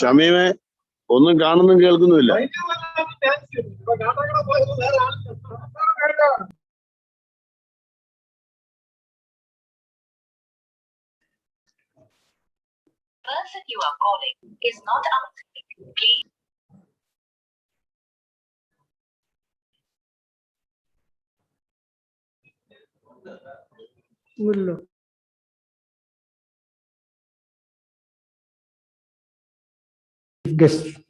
ഷമീമെ ഒന്നും കാണുന്നും കേൾക്കുന്നുമില്ല. person you are calling is not answering. Please. Guest.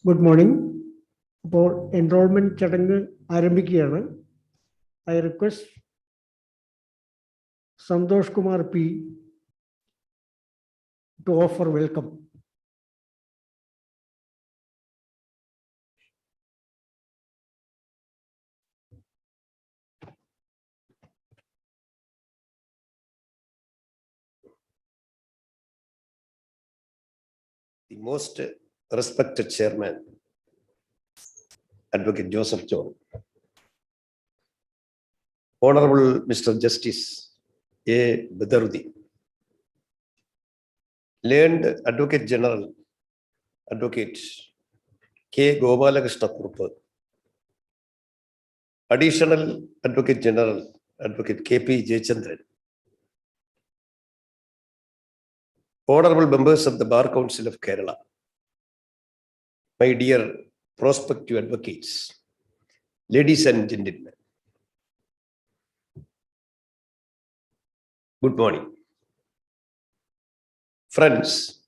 Good morning. For enrollment ചടങ്ങ് ആരംഭിക്കുകയാണ്. I request Santosh Kumar P to offer welcome. The most respected chairman, Advocate Joseph John, Honorable Mr. Justice A. Badarudi, learned Advocate General, Advocate K. Gopalakrishna Kurupu, Additional Advocate General, Advocate K.P. Jayachandran, Honorable members of the Bar Council of Kerala, my dear prospective advocates, ladies and gentlemen, good morning. Friends,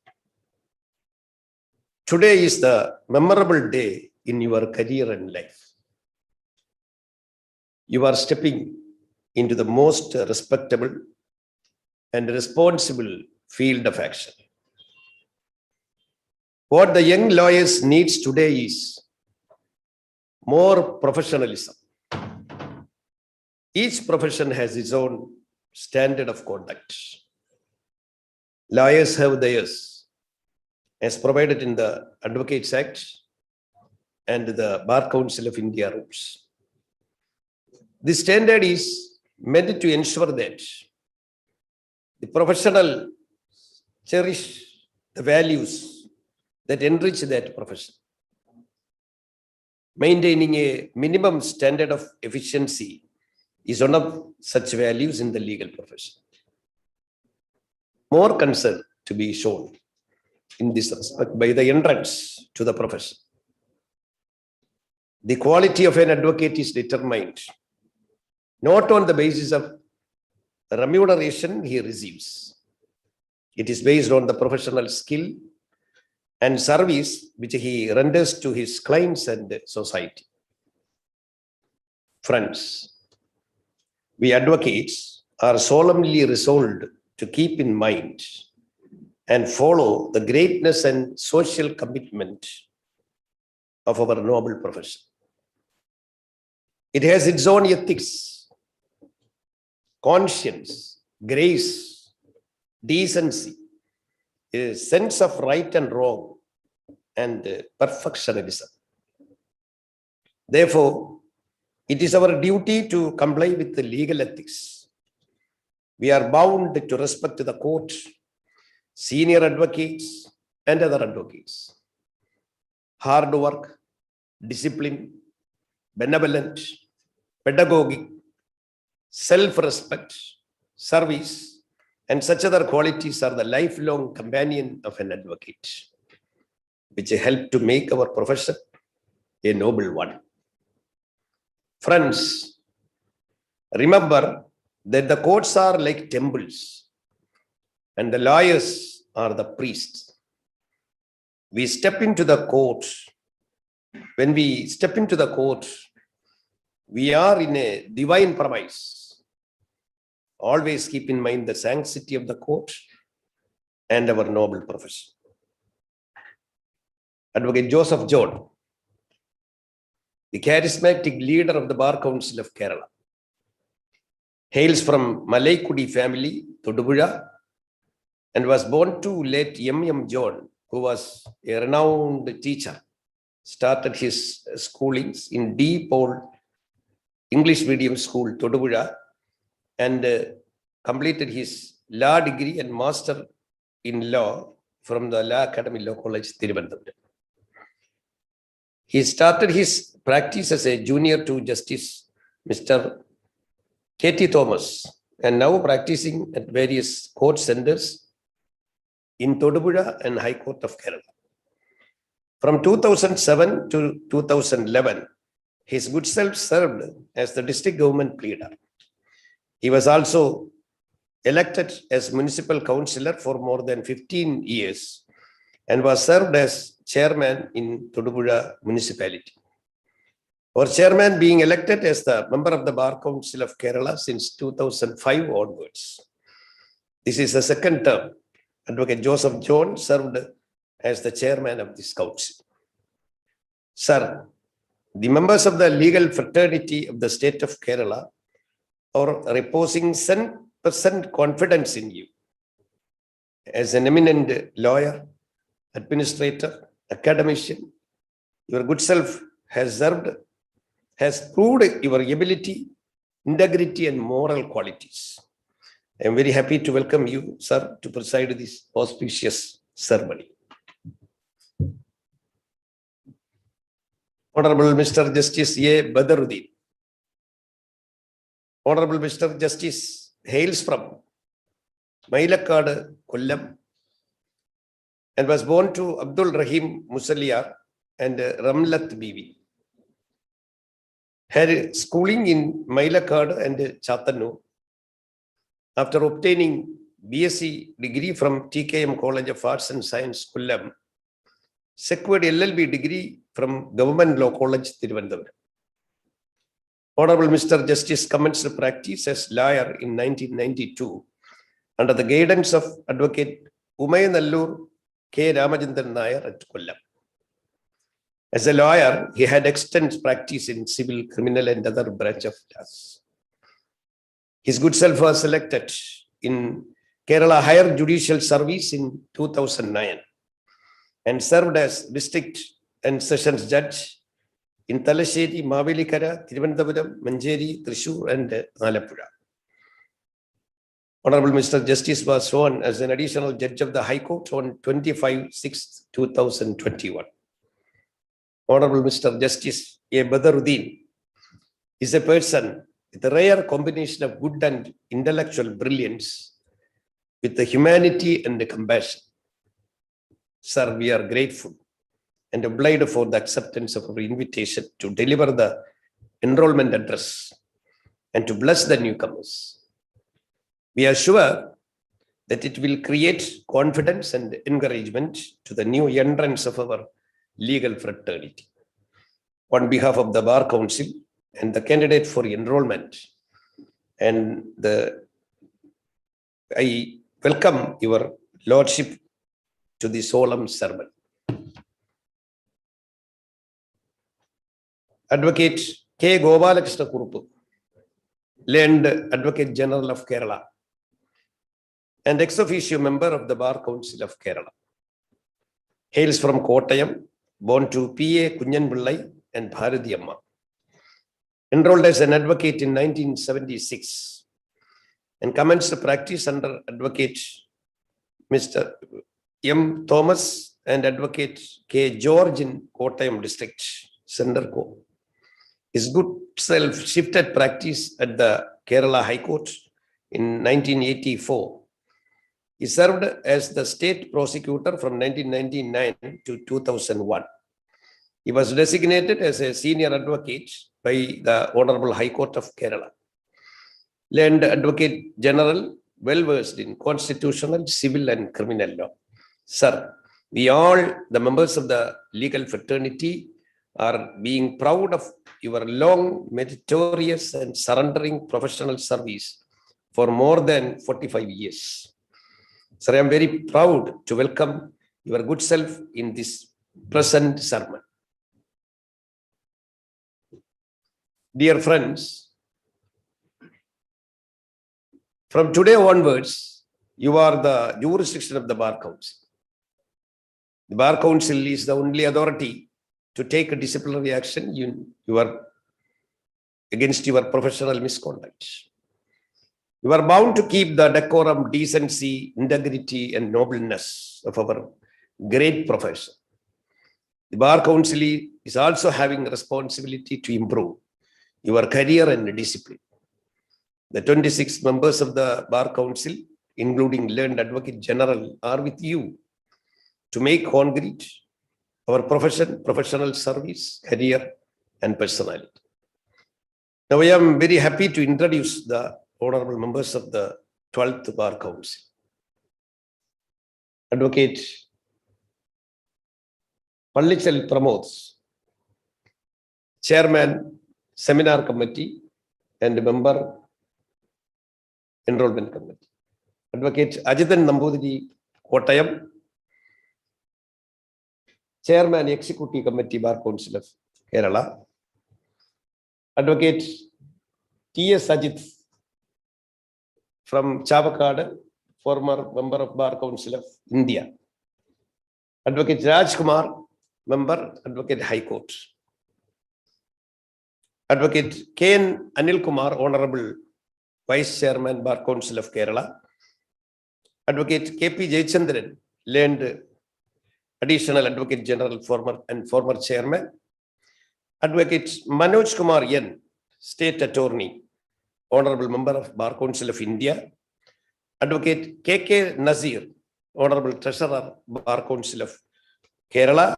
today is the memorable day in your career and life. You are stepping into the most respectable and responsible field of action. What the young lawyers needs today is more professionalism. Each profession has its own standard of conduct. Lawyers have theirs, as provided in the Advocates Act and the Bar Council of India rules. This standard is meant to ensure that the professional cherish the values that enrich that profession. Maintaining a minimum standard of efficiency is one of such values in the legal profession. More concern to be shown in this respect by the entrance to the profession. The quality of an advocate is determined not on the basis of remuneration he receives. It is based on the professional skill and service which he renders to his clients and society. Friends, we advocates are solemnly resolved to keep in mind and follow the greatness and social commitment of our noble profession. It has its own ethics, conscience, grace, decency, a sense of right and wrong, and perfectionism. Therefore, it is our duty to comply with the legal ethics. We are bound to respect the court, senior advocates, and other advocates. Hard work, discipline, benevolent, pedagogic, self-respect, service, and such other qualities are the lifelong companion of an advocate, which help to make our profession a noble one. Friends, remember that the courts are like temples and the lawyers are the priests. We step into the court. When we step into the court, we are in a divine premise. Always keep in mind the sanctity of the court and our noble profession. Advocate Joseph John, the charismatic leader of the Bar Council of Kerala, hails from Malaikudi family, Todupuzha, and was born to late M. John, who was a renowned teacher. Started his schoolings in D. Paul English Medium School, Todupuzha, and completed his law degree and master in law from the Law Academy Law College, Tiruvandhuram. He started his practice as a junior to Justice Mr. K.T. Thomas, and now practicing at various court centers in Todupuzha and High Court of Kerala. From 2007 to 2011, his good self served as the district government pleader. He was also elected as municipal councillor for more than 15 years and was served as chairman in Todupuzha municipality. Our chairman being elected as the member of the Bar Council of Kerala since 2005 onwards. This is the second term. Advocate Joseph John served as the chairman of this council. Sir, the members of the legal fraternity of the state of Kerala are reposing 100% confidence in you. As an eminent lawyer, administrator, academician, your good self has proved your ability, integrity, and moral qualities. I am very happy to welcome you, sir, to preside this auspicious ceremony. Honorable Mr. Justice A. Badaruddin. Honorable Mr. Justice hails from Mailakkad, Kollam, and was born to Abdul Rahim Musalliyar and Ramlat Bibi. Had schooling in Mailakkad and Chattanu. After obtaining BSc degree from TKM College of Arts and Science, Kollam, secured LLB degree from Government Law College, Tiruvandhuram. Honorable Mr. Justice commenced practice as lawyer in 1992 under the guidance of Advocate Umayanallur K. Ramachandran Nair at Kollam. As a lawyer, he had extensive practice in civil, criminal, and other branch of laws. His good self was selected in Kerala Higher Judicial Service in 2009 and served as district and sessions judge in Talasheri, Mavelikara, Tiruvandhuram, Manjeri, Thrissur, and Alappuzha. Honorable Mr. Justice was sworn as an additional judge of the High Court on 25/6/2021. Honorable Mr. Justice A. Badaruddin is a person with a rare combination of good and intellectual brilliance with the humanity and the compassion. Sir, we are grateful and obliged for the acceptance of our invitation to deliver the enrollment address and to bless the newcomers. We are sure that it will create confidence and encouragement to the new entrants of our legal fraternity. On behalf of the Bar Council and the candidate for enrollment, I welcome your Lordship to the solemn ceremony. Advocate K. Gopalakrishna Kurupu, learned Advocate General of Kerala and ex officio member of the Bar Council of Kerala. Hails from Kottayam, born to P.A. Kunjan Pillai and Bharati Amma. enrolled as an advocate in 1976 and commenced practice under Advocate Mr. M. Thomas and Advocate K. George in Kottayam District, Senderko. His good self shifted practice at the Kerala High Court in 1984. He served as the state prosecutor from 1999 to 2001. He was designated as a senior advocate by the Honorable High Court of Kerala. Learned Advocate General, well versed in constitutional, civil, and criminal law. Sir, we all, the members of the legal fraternity, are being proud of your long, meritorious, and surrendering professional service for more than 45 years. Sir, I am very proud to welcome your good self in this present sermon. Dear friends, from today onwards, you are the jurisdiction of the Bar Council. The Bar Council is the only authority to take a disciplinary action against your professional misconduct. You are bound to keep the decorum, decency, integrity, and nobleness of our great profession. The Bar Council is also having a responsibility to improve your career and discipline. The 26 members of the Bar Council, including Learned Advocate General, are with you to make concrete our profession, professional service, career, and personality. Now, I am very happy to introduce the honorable members of the 12th Bar Council. Advocate Pallichal Pramods, Chairman, Seminar Committee, and Member, Enrollment Committee. Advocate Ajitan Nambudiri Kottayam, Chairman, Executive Committee, Bar Council of Kerala. Advocate T.S. Ajit from Chavakad, former member of Bar Council of India. Advocate Raj Kumar, member, Advocate High Court. Advocate K.N. Anil Kumar, Honorable Vice Chairman, Bar Council of Kerala. Advocate K.P. Jayachandran, Learned Additional Advocate General, former Chairman. Advocate Manoj Kumar Yen, State Attorney, Honorable Member of Bar Council of India. Advocate K.K. Nazir, Honorable Treasurer, Bar Council of Kerala.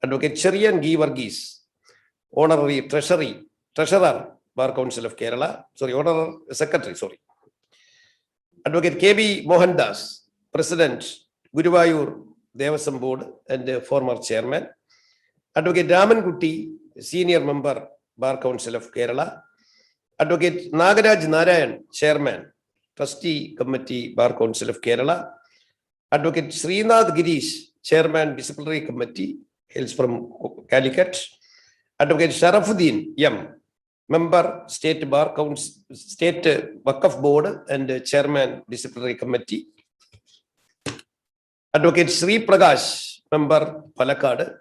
Advocate Cherian G. Varghese, Honorary Treasurer, Bar Council of Kerala. Honorary Secretary. Advocate K.B. Mohandas, President, Guruvayur Devasam Board and former Chairman. Advocate Raman Gutti, Senior Member, Bar Council of Kerala. Advocate Nagaraj Narayan, Chairman, Trustee Committee, Bar Council of Kerala. Advocate Srinath Girish, Chairman, Disciplinary Committee, hails from Calicut. Advocate Sharafuddin M, Member, State Bar Council, State Wakaf Board and Chairman, Disciplinary Committee. Advocate Sri Prakash, Member, Palakkad.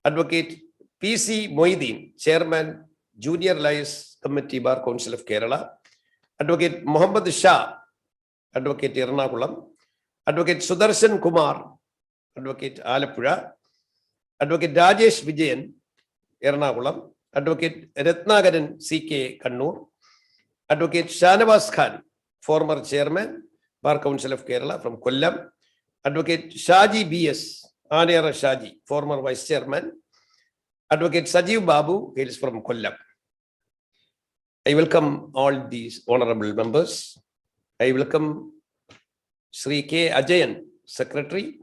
Advocate P.C. Moideen, Chairman, Junior Lies Committee, Bar Council of Kerala. Advocate Muhammad Shah, Advocate Ernakulam. Advocate Sudarshan Kumar, Advocate Alappuzha. Advocate Rajesh Vijayan, Ernakulam. Advocate Ratnagaran C.K. Kannur. Advocate Shanavas Khan, former Chairman, Bar Council of Kerala from Kollam. Advocate Shaji B.S. Aniyara Shaji, former Vice Chairman. Advocate Sajeev Babu, hails from Kollam. I welcome all these honorable members. I welcome Sri K. Ajayan, Secretary.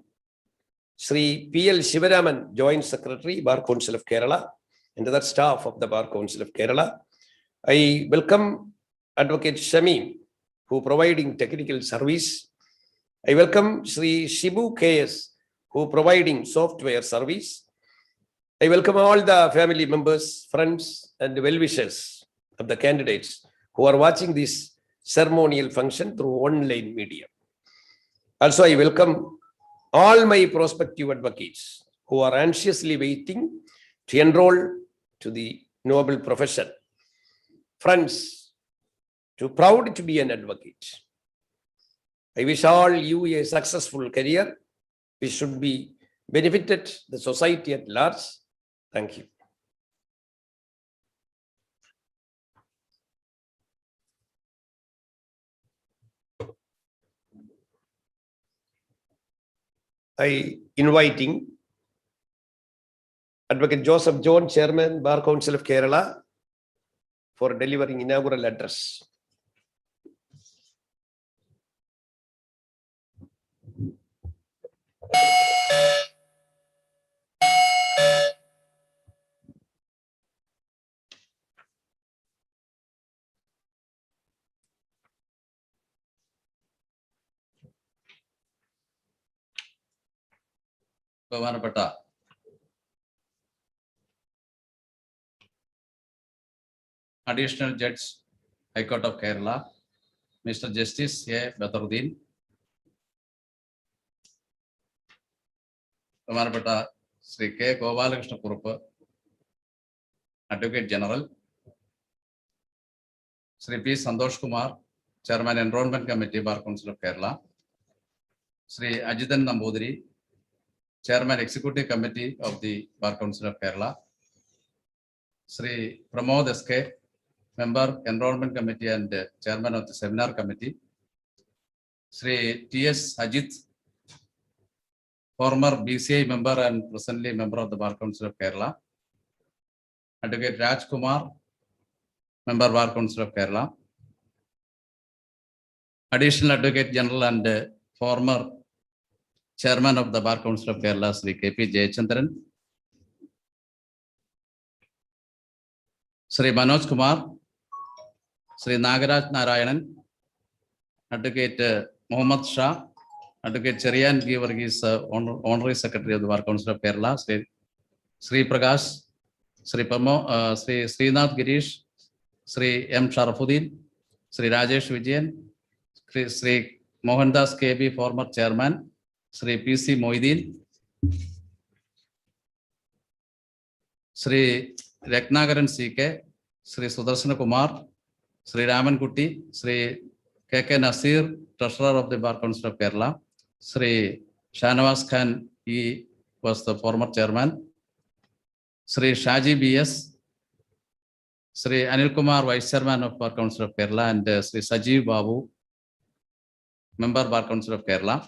Sri P.L. Shivaraman, Joint Secretary, Bar Council of Kerala, and other staff of the Bar Council of Kerala. I welcome Advocate Shamim, who providing technical service. I welcome Sri Shibu K.S., who providing software service. I welcome all the family members, friends, and well-wishers of the candidates who are watching this ceremonial function through online media. Also, I welcome all my prospective advocates who are anxiously waiting to enroll to the noble profession. friends, too proud to be an advocate. I wish all you a successful career. We should be benefited the society at large. Thank you. I inviting Advocate Joseph John, Chairman, Bar Council of Kerala, for delivering inaugural address. ബഹുമാനപ്പെട്ട additional judge high court of Kerala mister justice A Badaruddeen, ബഹുമാനപ്പെട്ട Shri K Gopalakrishna Kurup advocate general, Shri P Santhosh Kumar, chairman enrolment committee bar council of Kerala, Shri Ajithan Namboothiri, Chairman Executive Committee of the Bar Council of Kerala, Sri Pramod SK, Member Enrollment Committee and Chairman of the Seminar Committee, Sri T.S. Ajit, former BCI member and presently member of the Bar Council of Kerala, Advocate Raj Kumar, Member Bar Council of Kerala, Additional Advocate General and former Chairman of the Bar Council of Kerala, Sri K.P. Jayachandran, Sri Manoj Kumar, Sri Nagaraj Narayanan, Advocate Muhammad Shah, Advocate Cherian Givargis, Honorary Secretary of the Bar Council of Kerala, Sri Prakash, Sri Srinath Girish, Sri M. Sharafuddin, Sri Rajesh Vijayan, Sri Mohandas KB, former Chairman, Sri P.C. Moideen, Sri Reknagaran C.K., Sri Sudarsana Kumar, Sri Raman Kutti, Sri K.K. Nasir, Treasurer of the Bar Council of Kerala, Sri Shanawaz Khan, he was the former Chairman, Sri Shaji B.S., Sri Anil Kumar, Vice Chairman of Bar Council of Kerala, and Sri Sajeev Babu, Member Bar Council of Kerala.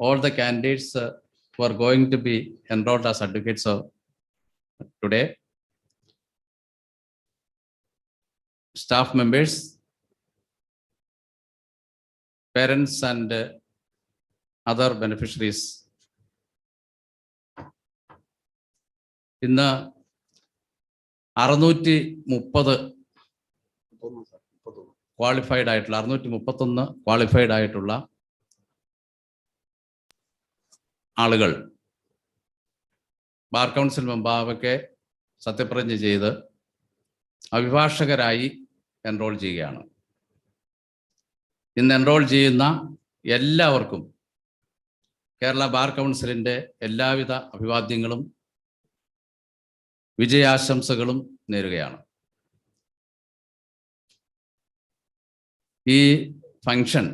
All the candidates who are going to be enrolled as advocates today, staff members, parents and other beneficiaries. ഇന്ന് 630 qualified ആയിട്ടുള്ള 631 qualified ആയിട്ടുള്ള ആളുകൾ bar council മുമ്പാകെ സത്യപ്രതിജ്ഞ ചെയ്ത് അഭിഭാഷകരായി enrol ചെയ്യുകയാണ്. ഇന്ന് enrol ചെയ്യുന്ന എല്ലാവർക്കും കേരള ബാർ കൗൺസിലിൻ്റെ എല്ലാവിധ അഭിവാദ്യങ്ങളും വിജയാശംസകളും നേരുകയാണ്. ഈ ഫംഗ്ഷൻ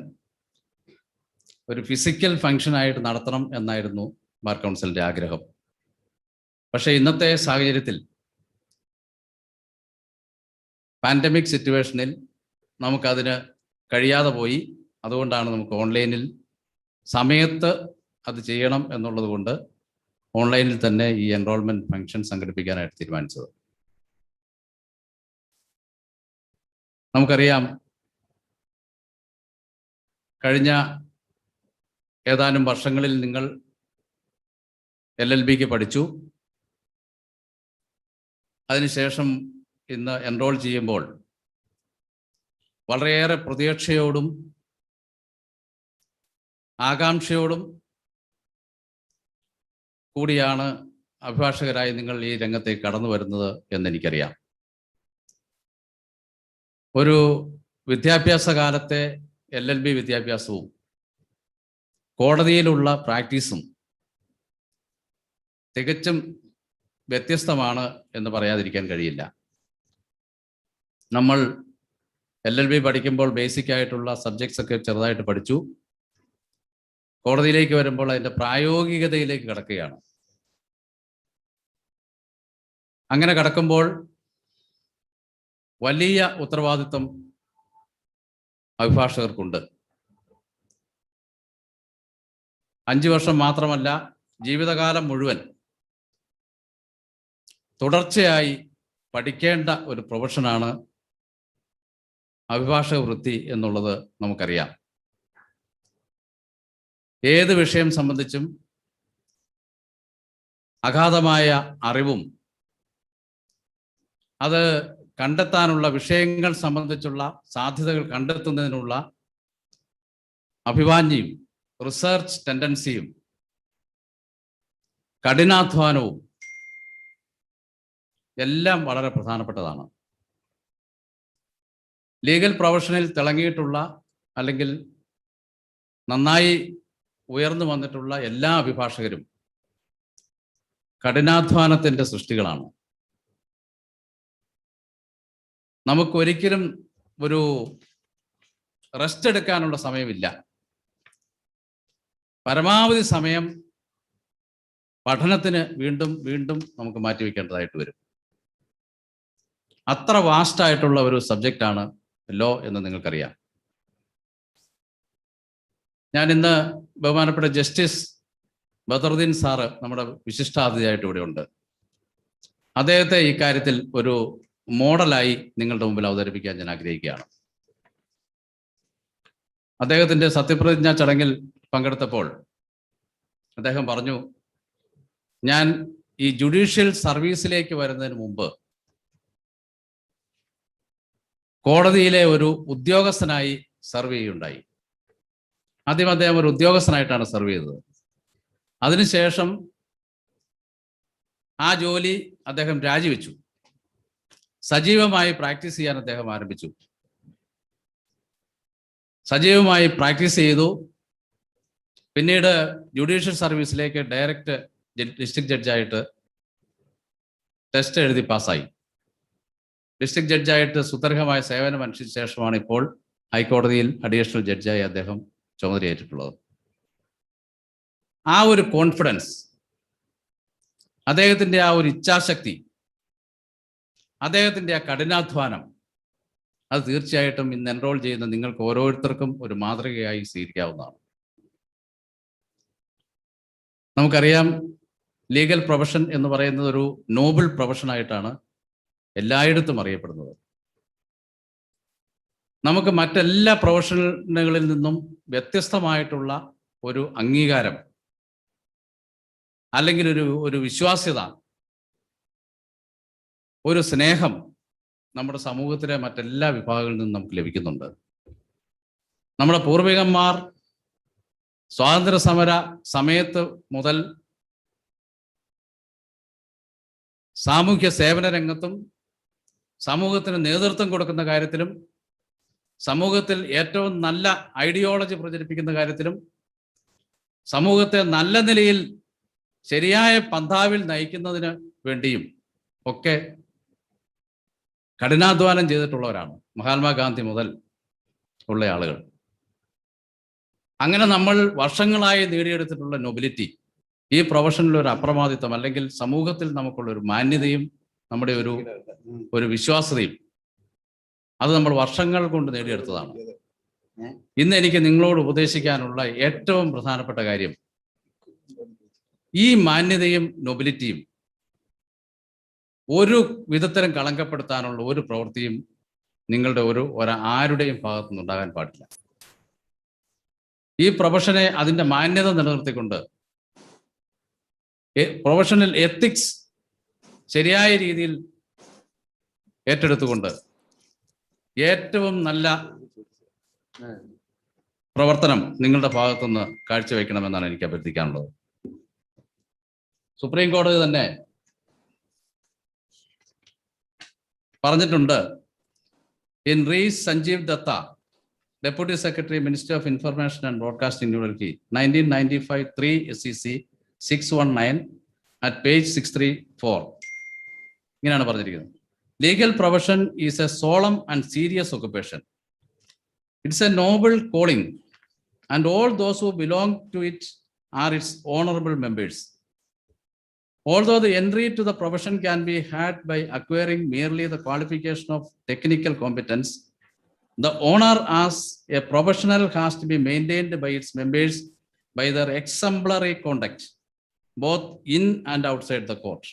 ഒരു ഫിസിക്കൽ ഫംഗ്ഷനായിട്ട് നടത്തണം എന്നായിരുന്നു ബാർ കൗൺസിലിൻ്റെ ആഗ്രഹം. പക്ഷേ ഇന്നത്തെ സാഹചര്യത്തിൽ പാൻഡമിക് സിറ്റുവേഷനിൽ നമുക്കതിന് കഴിയാതെ പോയി. അതുകൊണ്ടാണ് നമുക്ക് ഓൺലൈനിൽ സമയത്ത് അത് ചെയ്യണം എന്നുള്ളത് കൊണ്ട് ഓൺലൈനിൽ തന്നെ ഈ എൻറോൾമെന്റ് ഫംഗ്ഷൻ സംഘടിപ്പിക്കാനായിട്ട് തീരുമാനിച്ചത്. നമുക്കറിയാം, കഴിഞ്ഞ ഏതാനും വർഷങ്ങളിൽ നിങ്ങൾ LLBക്ക് പഠിച്ചു. അതിനുശേഷം ഇന്ന് എൻറോൾ ചെയ്യുമ്പോൾ വളരെയേറെ പ്രതീക്ഷയോടും ആകാംക്ഷയോടും കൂടിയാണ് അഭിഭാഷകരായി നിങ്ങൾ ഈ രംഗത്തേക്ക് കടന്നു വരുന്നത് എന്നെനിക്കറിയാം. ഒരു വിദ്യാഭ്യാസ കാലത്തെ LLB വിദ്യാഭ്യാസവും കോടതിയിലുള്ള പ്രാക്ടീസും തികച്ചും വ്യത്യസ്തമാണ് എന്ന് പറയാതിരിക്കാൻ കഴിയില്ല. നമ്മൾ LLB പഠിക്കുമ്പോൾ ബേസിക് ആയിട്ടുള്ള സബ്ജക്ട്സ് ഒക്കെ ചെറുതായിട്ട് പഠിച്ചു. കോടതിയിലേക്ക് വരുമ്പോൾ അതിൻ്റെ പ്രായോഗികതയിലേക്ക് കടക്കുകയാണ്. അങ്ങനെ കടക്കുമ്പോൾ വലിയ ഉത്തരവാദിത്വം അഭിഭാഷകർക്കുണ്ട്. 5 വർഷം മാത്രമല്ല, ജീവിതകാലം മുഴുവൻ തുടർച്ചയായി പഠിക്കേണ്ട ഒരു പ്രൊഫഷനാണ് അഭിഭാഷക വൃത്തി എന്നുള്ളത് നമുക്കറിയാം. ഏത് വിഷയം സംബന്ധിച്ചും അഗാധമായ അറിവും അത് കണ്ടെത്താനുള്ള വിഷയങ്ങൾ സംബന്ധിച്ചുള്ള സാധ്യതകൾ കണ്ടെത്തുന്നതിനുള്ള അഭിവാഞ്യയും റിസർച്ച് ടെൻഡൻസിയും കഠിനാധ്വാനവും എല്ലാം വളരെ പ്രധാനപ്പെട്ടതാണ്. ലീഗൽ പ്രൊഫഷനിൽ തിളങ്ങിയിട്ടുള്ള അല്ലെങ്കിൽ നന്നായി ഉയർന്നു വന്നിട്ടുള്ള എല്ലാ അഭിഭാഷകരും കഠിനാധ്വാനത്തിൻ്റെ സൃഷ്ടികളാണ്. നമുക്കൊരിക്കലും ഒരു റെസ്റ്റ് എടുക്കാനുള്ള സമയമില്ല. പരമാവധി സമയം പഠനത്തിന് വീണ്ടും വീണ്ടും നമുക്ക് മാറ്റിവെക്കേണ്ടതായിട്ട് വരും. അത്ര വാസ്റ്റായിട്ടുള്ള ഒരു സബ്ജക്റ്റാണ് ലോ എന്ന് നിങ്ങൾക്കറിയാം. ഞാൻ ഇന്ന് ബഹുമാനപ്പെട്ട ജസ്റ്റിസ് ബദറുദ്ദീൻ സാറ് നമ്മുടെ വിശിഷ്ടാതിഥിയായിട്ട് ഇവിടെ ഉണ്ട്. അദ്ദേഹത്തെ ഈ കാര്യത്തിൽ ഒരു മോഡലായി നിങ്ങളുടെ മുമ്പിൽ അവതരിപ്പിക്കാൻ ഞാൻ ആഗ്രഹിക്കുകയാണ്. അദ്ദേഹത്തിൻ്റെ സത്യപ്രതിജ്ഞാ ചടങ്ങിൽ പങ്കെടുത്തപ്പോൾ അദ്ദേഹം പറഞ്ഞു, ഞാൻ ഈ ജുഡീഷ്യൽ സർവീസിലേക്ക് വരുന്നതിന് മുമ്പ് കോടതിയിലെ ഒരു ഉദ്യോഗസ്ഥനായി സർവ് ചെയ്യുകയുണ്ടായി. ആദ്യം അദ്ദേഹം ഒരു ഉദ്യോഗസ്ഥനായിട്ടാണ് സർവ് ചെയ്തത്. അതിനുശേഷം ആ ജോലി അദ്ദേഹം രാജിവെച്ചു. സജീവമായി പ്രാക്ടീസ് ചെയ്യാൻ അദ്ദേഹം ആരംഭിച്ചു. സജീവമായി പ്രാക്ടീസ് ചെയ്തു. പിന്നീട് ജുഡീഷ്യൽ സർവീസിലേക്ക് ഡയറക്റ്റ് ഡിസ്ട്രിക്ട് ജഡ്ജായിട്ട് ടെസ്റ്റ് എഴുതി പാസ്സായി. ഡിസ്ട്രിക്ട് ജഡ്ജായിട്ട് സുദീർഘമായ സേവനം അനുഷ്ഠിച്ച ശേഷമാണ് ഇപ്പോൾ ഹൈക്കോടതിയിൽ അഡീഷണൽ ജഡ്ജായി അദ്ദേഹം ചുമതലയേറ്റിട്ടുള്ളത്. ആ ഒരു കോൺഫിഡൻസ്, അദ്ദേഹത്തിൻ്റെ ആ ഒരു ഇച്ഛാശക്തി, അദ്ദേഹത്തിൻ്റെ ആ കഠിനാധ്വാനം, അത് തീർച്ചയായിട്ടും ഇന്ന് എൻറോൾ ചെയ്യുന്ന നിങ്ങൾക്ക് ഓരോരുത്തർക്കും ഒരു മാതൃകയായി സ്വീകരിക്കാവുന്നതാണ്. നമുക്കറിയാം, ലീഗൽ പ്രൊഫഷൻ എന്ന് പറയുന്നത് ഒരു നോബിൾ പ്രൊഫഷനായിട്ടാണ് എല്ലായിടത്തും അറിയപ്പെടുന്നത്. നമുക്ക് മറ്റെല്ലാ പ്രൊഫഷനുകളിൽ നിന്നും വ്യത്യസ്തമായിട്ടുള്ള ഒരു അംഗീകാരം അല്ലെങ്കിൽ ഒരു വിശ്വാസ്യത, ഒരു സ്നേഹം നമ്മുടെ സമൂഹത്തിലെ മറ്റെല്ലാ വിഭാഗങ്ങളിൽ നിന്നും നമുക്ക് ലഭിക്കുന്നുണ്ട്. നമ്മുടെ പൂർവികന്മാർ സ്വാതന്ത്ര്യ സമര സമയത്ത് മുതൽ സാമൂഹ്യ സേവന രംഗത്തും സമൂഹത്തിന് നേതൃത്വം കൊടുക്കുന്ന കാര്യത്തിലും സമൂഹത്തിൽ ഏറ്റവും നല്ല ഐഡിയോളജി പ്രചരിപ്പിക്കുന്ന കാര്യത്തിലും സമൂഹത്തെ നല്ല നിലയിൽ ശരിയായ പന്ഥാവിൽ നയിക്കുന്നതിന് വേണ്ടിയും ഒക്കെ കഠിനാധ്വാനം ചെയ്തിട്ടുള്ളവരാണ് മഹാത്മാഗാന്ധി മുതൽ ഉള്ള ആളുകൾ. അങ്ങനെ നമ്മൾ വർഷങ്ങളായി നേടിയെടുത്തിട്ടുള്ള നൊബിലിറ്റി, ഈ പ്രൊഫഷനിൽ ഒരു അപ്രമാദിത്വം അല്ലെങ്കിൽ സമൂഹത്തിൽ നമുക്കുള്ള ഒരു മാന്യതയും നമ്മുടെ ഒരു വിശ്വാസ്യതയും, അത് നമ്മൾ വർഷങ്ങൾ കൊണ്ട് നേടിയെടുത്തതാണ്. ഇന്ന് എനിക്ക് നിങ്ങളോട് ഉപദേശിക്കാനുള്ള ഏറ്റവും പ്രധാനപ്പെട്ട കാര്യം, ഈ മാന്യതയും നൊബിലിറ്റിയും ഒരു വിധത്തിലും കളങ്കപ്പെടുത്താനുള്ള ഒരു പ്രവൃത്തിയും നിങ്ങളുടെ ആരുടെയും ഭാഗത്തു നിന്നുണ്ടാകാൻ പാടില്ല. ഈ പ്രൊഫഷനെ അതിൻ്റെ മാന്യത നിലനിർത്തിക്കൊണ്ട് പ്രൊഫഷണൽ എത്തിക്സ് ശരിയായ രീതിയിൽ ഏറ്റെടുത്തുകൊണ്ട് ഏറ്റവും നല്ല പ്രവർത്തനം നിങ്ങളുടെ ഭാഗത്തുനിന്ന് കാഴ്ചവെക്കണമെന്നാണ് എനിക്ക് അഭ്യർത്ഥിക്കാനുള്ളത്. സുപ്രീം കോടതി തന്നെ പറഞ്ഞിട്ടുണ്ട്, in re Sanjeev Datta, Deputy Secretary, Ministry of Information and Broadcasting, New Delhi, 1995, 3 SEC 619 at page 634. ഇങ്ങനെയാണ് പറഞ്ഞിരിക്കുന്നത്. Legal profession is a solemn and serious occupation. It's a noble calling, and all those who belong to it are its honorable members. Although the entry to the profession can be had by acquiring merely the qualification of technical competence, the honor as a professional has to be maintained by its members by their exemplary conduct, both in and outside the court.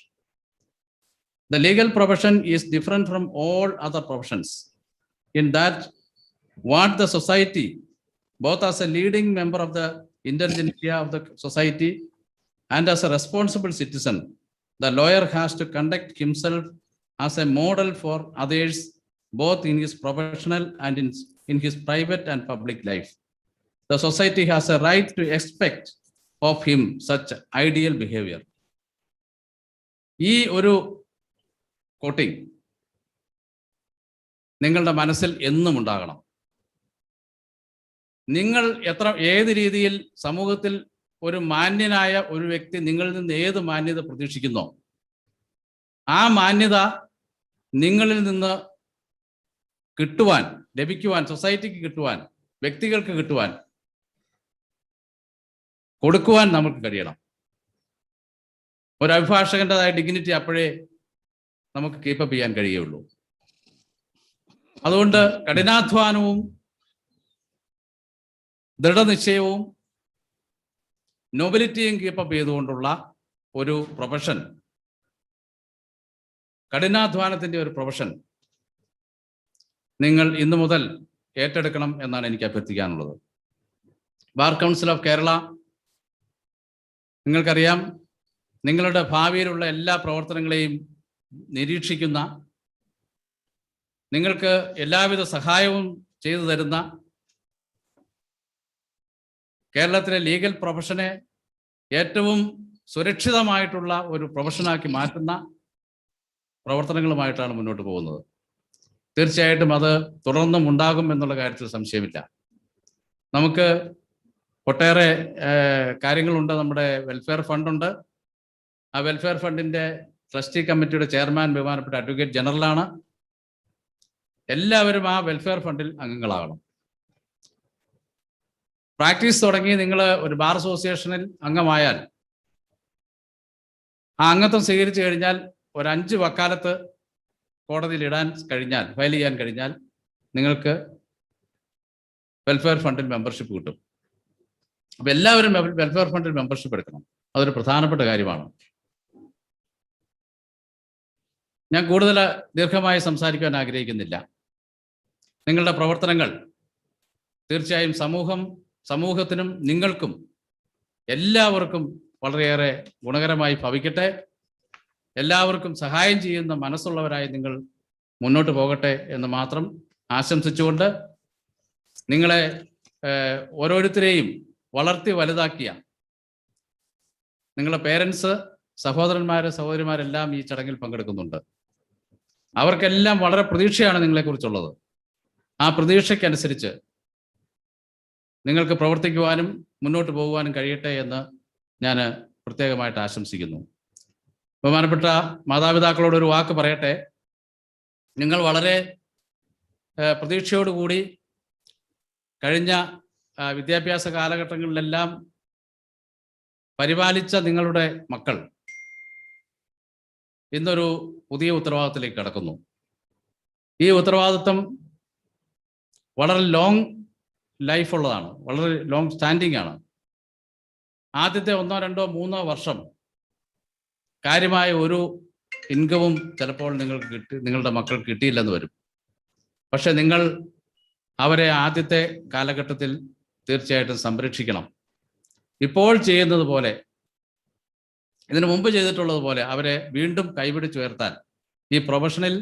The legal profession is different from all other professions in that what the society, both as a leading member of the intelligentsia of the society and as a responsible citizen, the lawyer has to conduct himself as a model for others, both in his professional and in his private and public life. The society has a right to expect of him such ideal behavior. ഈ ഒരു coating നിങ്ങളുടെ മനസ്സിൽ എന്നും ഉണ്ടാകണം. നിങ്ങൾ ഏത് രീതിയിൽ സമൂഹത്തിൽ ഒരു മാന്യനായ ഒരു വ്യക്തി നിങ്ങളിൽ നിന്ന് ഏത് മാന്യത പ്രതീക്ഷിക്കുന്നോ ആ മാന്യത നിങ്ങളിൽ നിന്ന് കിട്ടുവാൻ, ലഭിക്കുവാൻ, സൊസൈറ്റിക്ക് കിട്ടുവാൻ, വ്യക്തികൾക്ക് കിട്ടുവാൻ, കൊടുക്കുവാൻ നമുക്ക് കഴിയണം. ഒരു അഭിഭാഷകന്റേതായ ഡിഗ്നിറ്റി അപ്പോഴേ നമുക്ക് കീപ്പപ്പ് ചെയ്യാൻ കഴിയുള്ളൂ. അതുകൊണ്ട് കഠിനാധ്വാനവും ദൃഢനിശ്ചയവും നൊബിലിറ്റിയും കീപ്പപ്പ് ചെയ്തുകൊണ്ടുള്ള ഒരു പ്രൊഫഷൻ, കഠിനാധ്വാനത്തിന്റെ ഒരു പ്രൊഫഷൻ നിങ്ങൾ ഇന്നു മുതൽ ഏറ്റെടുക്കണം എന്നാണ് എനിക്ക് അഭ്യർത്ഥിക്കാനുള്ളത്. ബാർ കൗൺസിൽ ഓഫ് കേരള, നിങ്ങൾക്കറിയാം, നിങ്ങളുടെ ഭാവിയിലുള്ള എല്ലാ പ്രവർത്തനങ്ങളെയും നിരീക്ഷിക്കുന്ന, നിങ്ങൾക്ക് എല്ലാവിധ സഹായവും ചെയ്തു തരുന്ന, കേരളത്തിലെ ലീഗൽ പ്രൊഫഷനെ ഏറ്റവും സുരക്ഷിതമായിട്ടുള്ള ഒരു പ്രൊഫഷനാക്കി മാറ്റുന്ന പ്രവർത്തനങ്ങളുമായിട്ടാണ് മുന്നോട്ട് പോകുന്നത്. തീർച്ചയായിട്ടും അത് തുടർന്നും ഉണ്ടാകും എന്നുള്ള കാര്യത്തിൽ സംശയമില്ല. നമുക്ക് ഒട്ടേറെ കാര്യങ്ങളുണ്ട്. നമ്മുടെ വെൽഫെയർ ഫണ്ടുണ്ട്. ആ വെൽഫെയർ ഫണ്ടിന്റെ ട്രസ്റ്റി കമ്മിറ്റിയുടെ ചെയർമാൻ ബഹുമാനപ്പെട്ട അഡ്വക്കേറ്റ് ജനറലാണ്. എല്ലാവരും ആ വെൽഫെയർ ഫണ്ടിൽ അംഗങ്ങളാകണം. പ്രാക്ടീസ് തുടങ്ങി നിങ്ങൾ ഒരു ബാർ അസോസിയേഷനിൽ അംഗമായാൽ, ആ അംഗത്വം സ്വീകരിച്ചു കഴിഞ്ഞാൽ ഒരു 5 വക്കാലത്ത് കോടതിയിൽ ഇടാൻ കഴിഞ്ഞാൽ, ഫയൽ ചെയ്യാൻ കഴിഞ്ഞാൽ നിങ്ങൾക്ക് വെൽഫെയർ ഫണ്ടിൽ മെമ്പർഷിപ്പ് കിട്ടും. അപ്പൊ എല്ലാവരും വെൽഫെയർ ഫണ്ടിൽ മെമ്പർഷിപ്പ് എടുക്കണം. അതൊരു പ്രധാനപ്പെട്ട കാര്യമാണ്. ഞാൻ കൂടുതൽ ദീർഘമായി സംസാരിക്കാൻ ആഗ്രഹിക്കുന്നില്ല. നിങ്ങളുടെ പ്രവർത്തനങ്ങൾ തീർച്ചയായും സമൂഹത്തിനും നിങ്ങൾക്കും എല്ലാവർക്കും വളരെയേറെ ഗുണകരമായി ഭവിക്കട്ടെ. എല്ലാവർക്കും സഹായം ചെയ്യുന്ന മനസ്സുള്ളവരായി നിങ്ങൾ മുന്നോട്ട് പോകട്ടെ എന്ന് മാത്രം ആശംസിച്ചുകൊണ്ട്, നിങ്ങളെ ഓരോരുത്തരെയും വളർത്തി വലുതാക്കിയ നിങ്ങളുടെ പേരൻസ്, സഹോദരന്മാരെല്ലാം ഈ ചടങ്ങിൽ പങ്കെടുക്കുന്നുണ്ട്. അവർക്കെല്ലാം വളരെ പ്രതീക്ഷയാണ് നിങ്ങളെക്കുറിച്ചുള്ളത്. ആ പ്രതീക്ഷയ്ക്കനുസരിച്ച് നിങ്ങൾക്ക് പ്രവർത്തിക്കുവാനും മുന്നോട്ട് പോകുവാനും കഴിയട്ടെ എന്ന് ഞാൻ പ്രത്യേകമായിട്ട് ആശംസിക്കുന്നു. ബഹുമാനപ്പെട്ട മാതാപിതാക്കളോട് ഒരു വാക്ക് പറയട്ടെ. നിങ്ങൾ വളരെ പ്രതീക്ഷയോടുകൂടി കഴിഞ്ഞ വിദ്യാഭ്യാസ കാലഘട്ടങ്ങളിലെല്ലാം പരിപാലിച്ച നിങ്ങളുടെ മക്കൾ ഇന്നൊരു പുതിയ ഉത്തരവാദിത്തത്തിലേക്ക് കടക്കുന്നു. ഈ ഉത്തരവാദിത്വം വളരെ ലോങ് ലൈഫുള്ളതാണ്, വളരെ ലോങ് സ്റ്റാൻഡിങ് ആണ്. ആദ്യത്തെ 1, 2, 3 വർഷം കാര്യമായ ഒരു ഇൻകവും ചിലപ്പോൾ നിങ്ങളുടെ മക്കൾക്ക് കിട്ടിയില്ലെന്ന് വരും. പക്ഷെ നിങ്ങൾ അവരെ ആദ്യത്തെ കാലഘട്ടത്തിൽ തീർച്ചയായിട്ടും സംരക്ഷിക്കണം. ഇപ്പോൾ ചെയ്യുന്നത് പോലെ, ഇതിനു മുമ്പ് ചെയ്തിട്ടുള്ളത് പോലെ അവരെ വീണ്ടും കൈപിടിച്ചുയർത്താൻ, ഈ പ്രൊഫഷനിൽ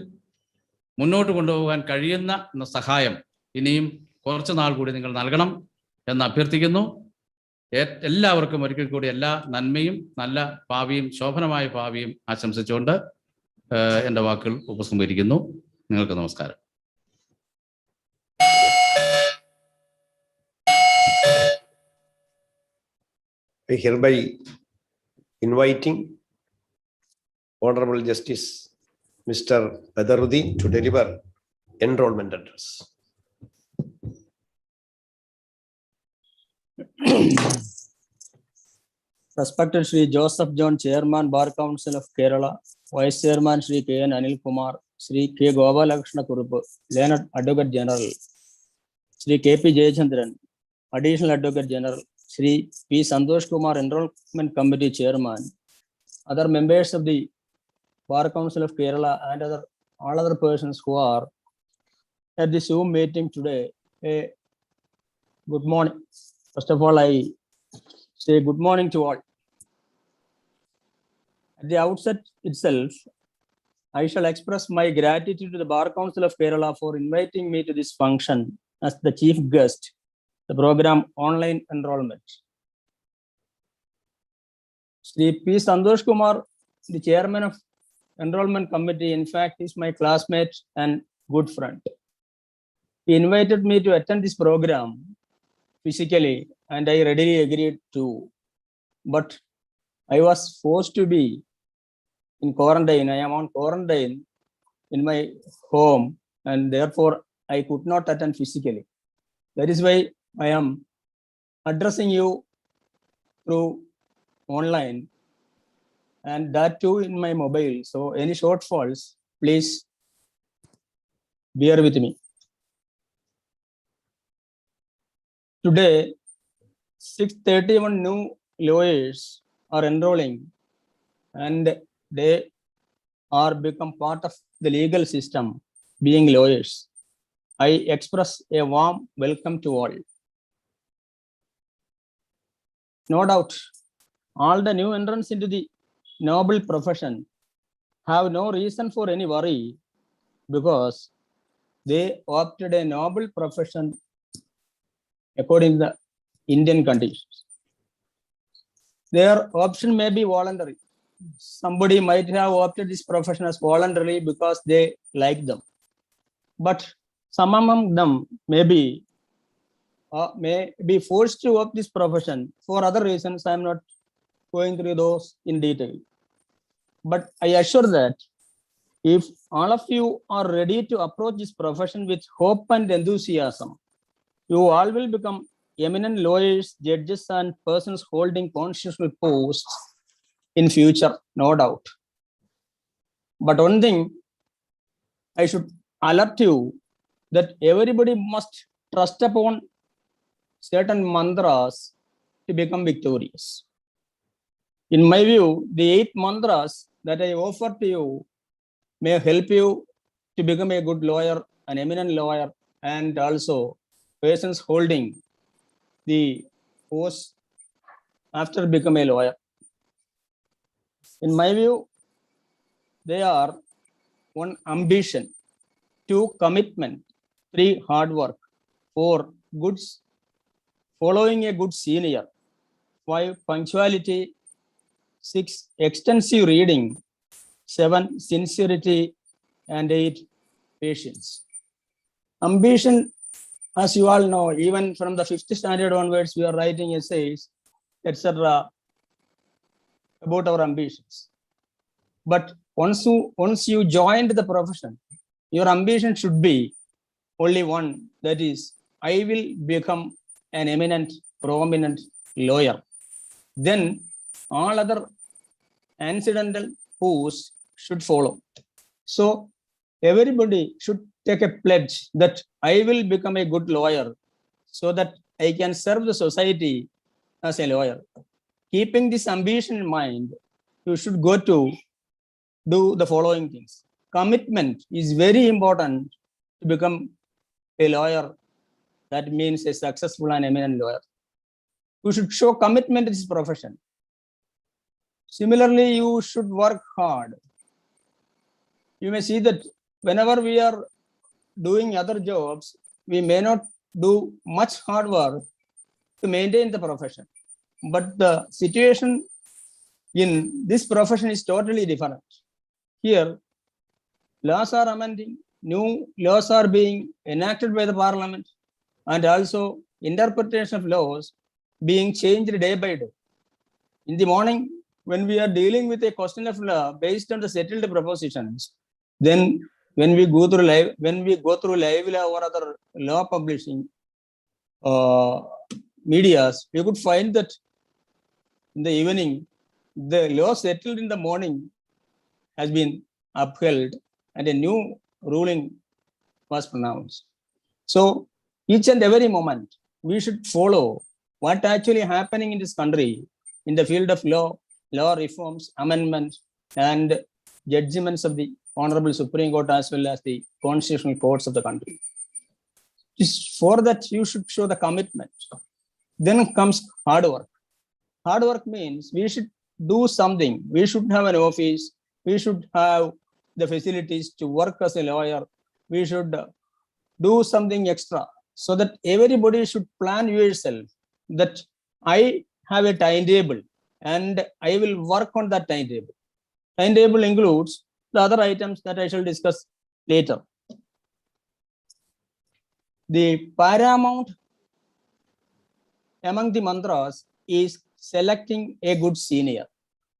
മുന്നോട്ട് കൊണ്ടുപോകാൻ കഴിയുന്ന സഹായം ഇനിയും കുറച്ച് നാൾ കൂടി നിങ്ങൾ നൽകണം എന്ന് അഭ്യർത്ഥിക്കുന്നു. എല്ലാവർക്കും ഒരിക്കൽ കൂടി എല്ലാ നന്മയും നല്ല ഭാവിയും ശോഭനമായ ഭാവിയും ആശംസിച്ചുകൊണ്ട് എൻ്റെ വാക്കുകൾ ഉപസംഹരിക്കുന്നു. നിങ്ങൾക്ക് നമസ്കാരം. I hereby inviting Honorable Justice Mr. Badaruddin to deliver enrollment address. Respected Sri Joseph John, Chairman, Bar Council of Kerala, Vice Chairman Sri K.N. Anil Kumar, Sri K. Gopalakshana Kurupu, Learned Advocate General, Sri K.P. Jayachandran, Additional Advocate General, Sri P. Santosh Kumar, Enrollment Committee Chairman, other members of the Bar Council of Kerala and all other persons who are at the Zoom meeting today. Good morning. First of all, I say good morning to all. At the outset itself, I shall express my gratitude to the Bar Council of Kerala for inviting me to this function as the chief guest, the program Online Enrollment. Sri P. Santosh Kumar, the chairman of Enrollment Committee, in fact, is my classmate and good friend. He invited me to attend this program physically, and I readily agreed to. But I was forced to be in quarantine. I am on quarantine in my home, and therefore I could not attend physically. That is why I am addressing you through online, and that too in my mobile. So any shortfalls, please bear with me. Today, 631 new lawyers are enrolling, and they are become part of the legal system, being lawyers. I express a warm welcome to all. No doubt, all the new entrants into the noble profession have no reason for any worry, because they opted a noble profession according to the Indian conditions. Their option may be voluntary. Somebody might have opted this profession as voluntarily because they like them. But some among them may be forced to opt this profession for other reasons. I am not going through those in detail. But I assure that if all of you are ready to approach this profession with hope and enthusiasm, you all will become eminent lawyers, judges, and persons holding constitutional posts in future, no doubt. But one thing I should alert you, that everybody must trust upon certain mantras to become victorious. In my view, the 8 mantras that I offer to you may help you to become a good lawyer, an eminent lawyer, and also persons holding the post after become a lawyer. In my view, they are: 1, ambition; 2, commitment; 3, hard work; 4, goods, following a good senior; 5, punctuality; 6, extensive reading; 7, sincerity; and 8, patience. Ambition, as you all know, even from the 5th standard onwards, we are writing essays, etc., about our ambitions. But once you joined the profession, your ambition should be only one, that is, I will become an eminent, prominent lawyer. Then all other incidental posts should follow. So everybody should take a pledge that I will become a good lawyer so that I can serve the society as a lawyer. Keeping this ambition in mind, you should go to do the following things. Commitment is very important to become a lawyer. That means a successful and eminent lawyer. You should show commitment to this profession. Similarly, you should work hard. You may see that whenever we are doing other jobs, we may not do much hard work to maintain the profession. But the situation in this profession is totally different. Here, laws are amending, new laws are being enacted by the parliament, and also interpretation of laws being changed day by day. In the morning, when we are dealing with a question of law based on the settled propositions, Then when we go through live law or other law publishing medias, we could find that in the evening, the law settled in the morning has been upheld and a new ruling was pronounced. So each and every moment, we should follow what actually happening in this country in the field of law reforms, amendments, and judgments of the Honorable Supreme Court as well as the constitutional courts of the country. Just for that, you should show the commitment. Then comes hard work. Hard work means we should do something. We should have an office. We should have the facilities to work as a lawyer. We should do something extra so that everybody should plan yourself that I have a timetable and I will work on that timetable. Timetable includes the other items that I shall discuss later. The paramount among the mantras is selecting a good senior.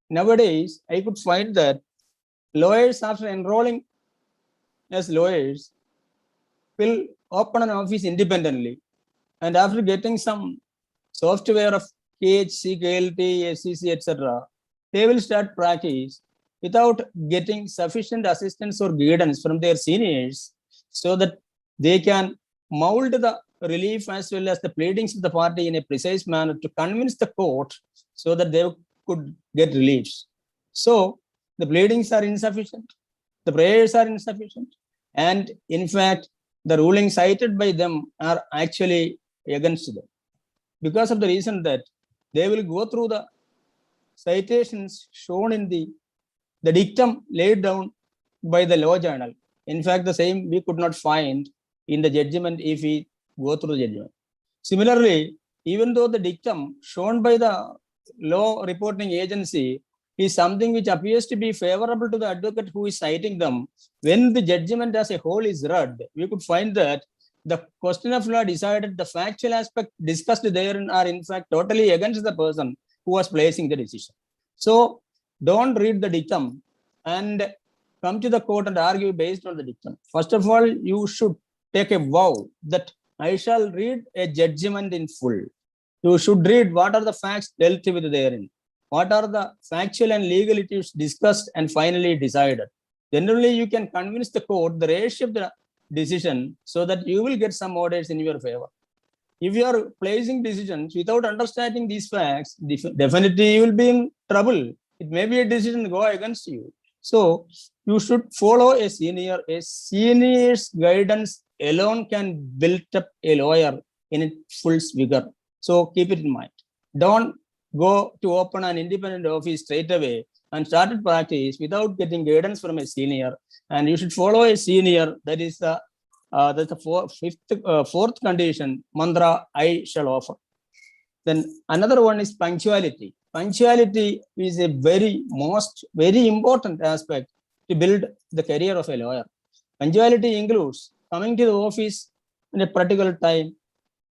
Nowadays, I could find that lawyers, after enrolling as lawyers, will open an office independently, and after getting some software of KHC, KLT, SCC, etc., they will start practice without getting sufficient assistance or guidance from their seniors so that they can mold the relief as well as the pleadings of the party in a precise manner to convince the court so that they could get reliefs. So the pleadings are insufficient, the prayers are insufficient, and in fact, the rulings cited by them are actually against them. Because of the reason that they will go through the citations shown in the dictum laid down by the law journal. In fact, the same we could not find in the judgment if we go through the judgment. Similarly, even though the dictum shown by the law reporting agency is something which appears to be favorable to the advocate who is citing them, when the judgment as a whole is read, we could find that the question of law decided, the factual aspect discussed therein are in fact totally against the person who was placing the decision. So don't read the dictum and come to the court and argue based on the dictum. First of all, you should take a vow that I shall read a judgment in full. You should read what are the facts dealt with therein, what are the factual and legal issues discussed and finally decided. Then only you can convince the court the ratio of the decision so that you will get some orders in your favor. If you are placing decisions without understanding these facts, definitely you will be in trouble. It may be a decision go against you. So you should follow a senior. A senior's guidance alone can build up a lawyer in its full vigor. So keep it in mind. Don't go to open an independent office straight away and start practice without getting guidance from a senior. And you should follow a senior. That is the fourth condition, mantra I shall offer. Then another one is punctuality. Punctuality is a very important aspect to build the career of a lawyer. Punctuality includes coming to the office in a particular time,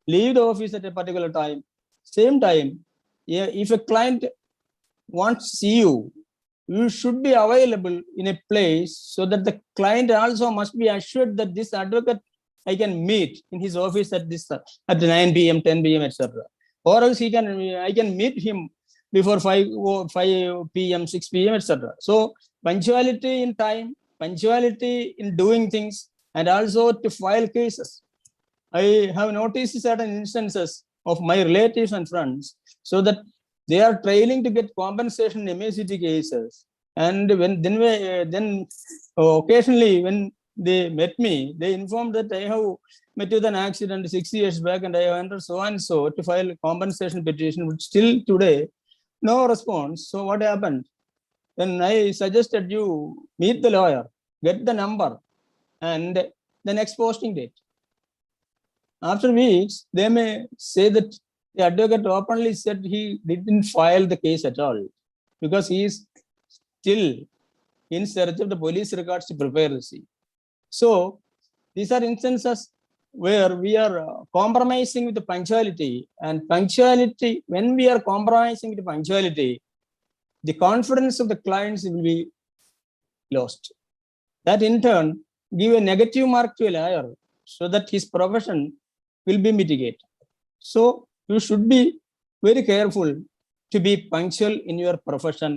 leave the office at a particular time. Same time, if a client wants to see you, you should be available in a place so that the client also must be assured that this advocate I can meet in his office at 9 p.m., 10 p.m., etc. Or else I can meet him before 5 p.m., 6 p.m., etc. So punctuality in time, punctuality in doing things, and also to file cases. I have noticed certain instances of my relatives and friends so that they are trailing to get compensation in MACT cases. And then occasionally when they met me, they informed that I have met with an accident 6 years back and I have entered so and so to file a compensation petition, but still today, no response. So what happened? Then I suggested you meet the lawyer, get the number and the next posting date. After weeks, they may say that the advocate openly said he didn't file the case at all because he is still in search of the police records to prepare the scene. So these are instances where we are compromising with the punctuality, and punctuality, when we are compromising with the punctuality, the confidence of the clients will be lost. that in turn give a negative mark to a lawyer so that his profession will be mitigated. So you should be very careful to be punctual in your profession.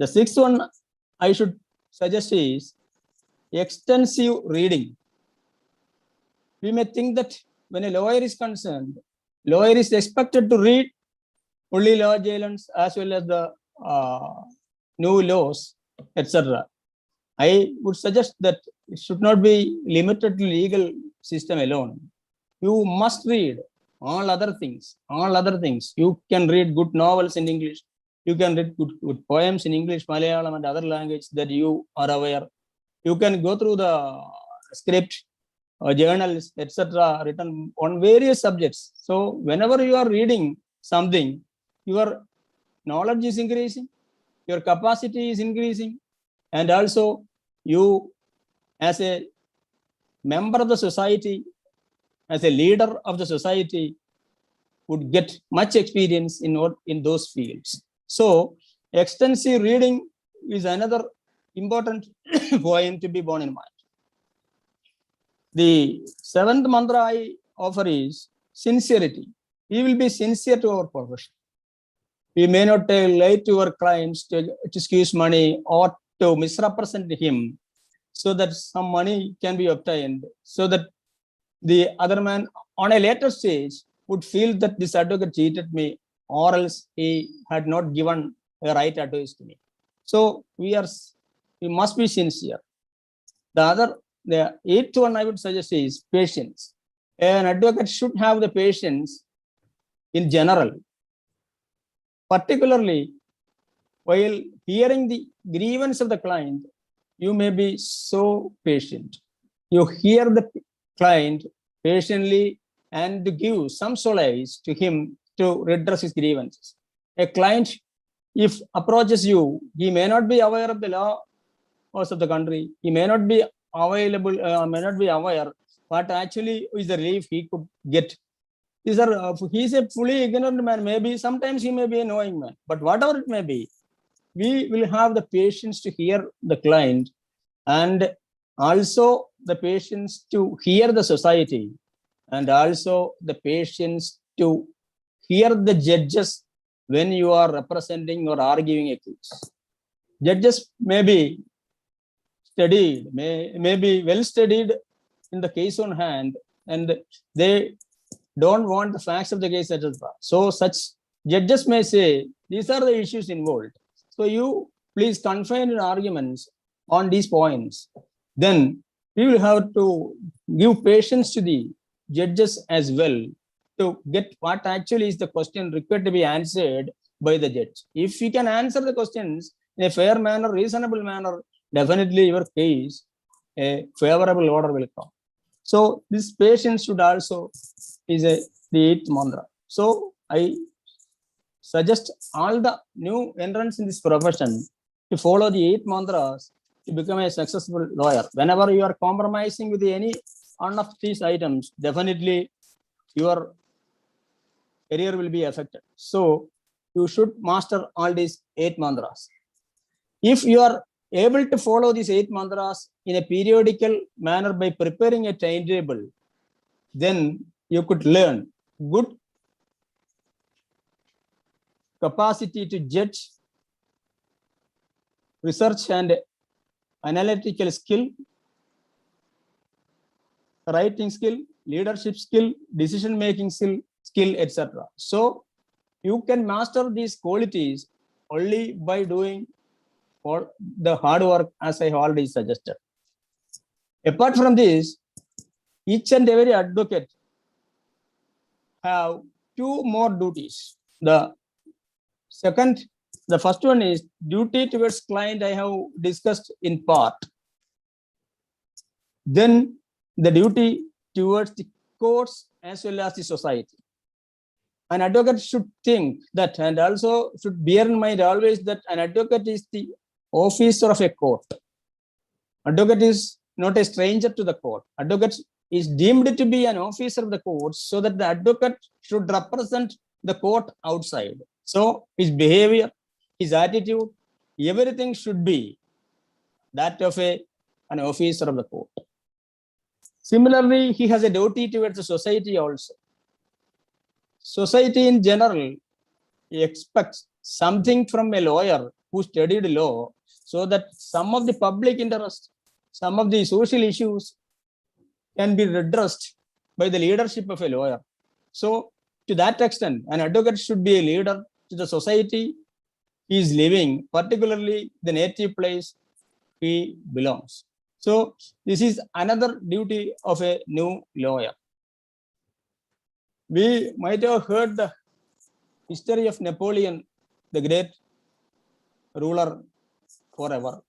The sixth one I should suggest is extensive reading. We may think that when a lawyer is concerned, lawyer is expected to read only law Jailans as well as the new laws, etc. I would suggest that it should not be limited to legal system alone. You must read all other things. You can read good novels in English. You can read good poems in English, Malayalam, and other language that you are aware. You can go through the script, journals, etc., written on various subjects. So whenever you are reading something, your knowledge is increasing, your capacity is increasing, and also you, as a member of the society, as a leader of the society, would get much experience in those fields. So extensive reading is another important point to be borne in mind. The seventh mantra I offer is sincerity. We will be sincere to our profession. We may not lie to our clients to squeeze money or to misrepresent him so that some money can be obtained, so that the other man on a later stage would feel that this advocate cheated me, or else he had not given a right advice to me. So we must be sincere. The eighth one I would suggest is patience. An advocate should have the patience in general, particularly while hearing the grievance of the client. You may be so patient. You hear the client patiently and give some solace to him to redress his grievances. A client, if approaches you, he may not be aware of the laws of the country. He may not be aware what actually is the relief he could get. He is a fully ignorant man. Maybe sometimes he may be a knowing man, but whatever it may be, we will have the patience to hear the client, and also the patience to hear the society, and also the patience to hear the judges when you are representing or arguing a case. Judges may be studied, may be well studied in the case on hand, and they don't want the facts of the case, etc. So such judges may say, these are the issues involved. So you please confine your arguments on these points. Then we will have to give patience to the judges as well to get what actually is the question required to be answered by the judge. If you can answer the questions in a fair manner, reasonable manner, definitely your case, a favorable order will come. So this patience should also is the eighth mantra. So I suggest all the new entrants in this profession to follow the 8 mantras to become a successful lawyer. Whenever you are compromising with any one of these items, definitely your career will be affected. So you should master all these 8 mantras. If you are able to follow these 8 mantras in a periodical manner by preparing a timetable, then you could learn good capacity to judge, research and analytical skill, writing skill, leadership skill, decision-making skill, etc. So you can master these qualities only by doing all the hard work, as I already suggested. Apart from this, each and every advocate have 2 more duties. The first one is duty towards client. I have discussed in part. Then the duty towards the courts as well as the society. An advocate should think that, and also should bear in mind always, that an advocate is the officer of a court. Advocate is not a stranger to the court. Advocate is deemed to be an officer of the court, so that the advocate should represent the court outside. So his behavior, his attitude, everything should be that of an officer of the court. Similarly, he has a duty towards the society also. Society in general expects something from a lawyer who studied law, so that some of the public interest, some of the social issues can be redressed by the leadership of a lawyer. So to that extent, an advocate should be a leader to the society he is living, particularly the native place he belongs. So this is another duty of a new lawyer. We might have heard the history of Napoleon, the great ruler forever.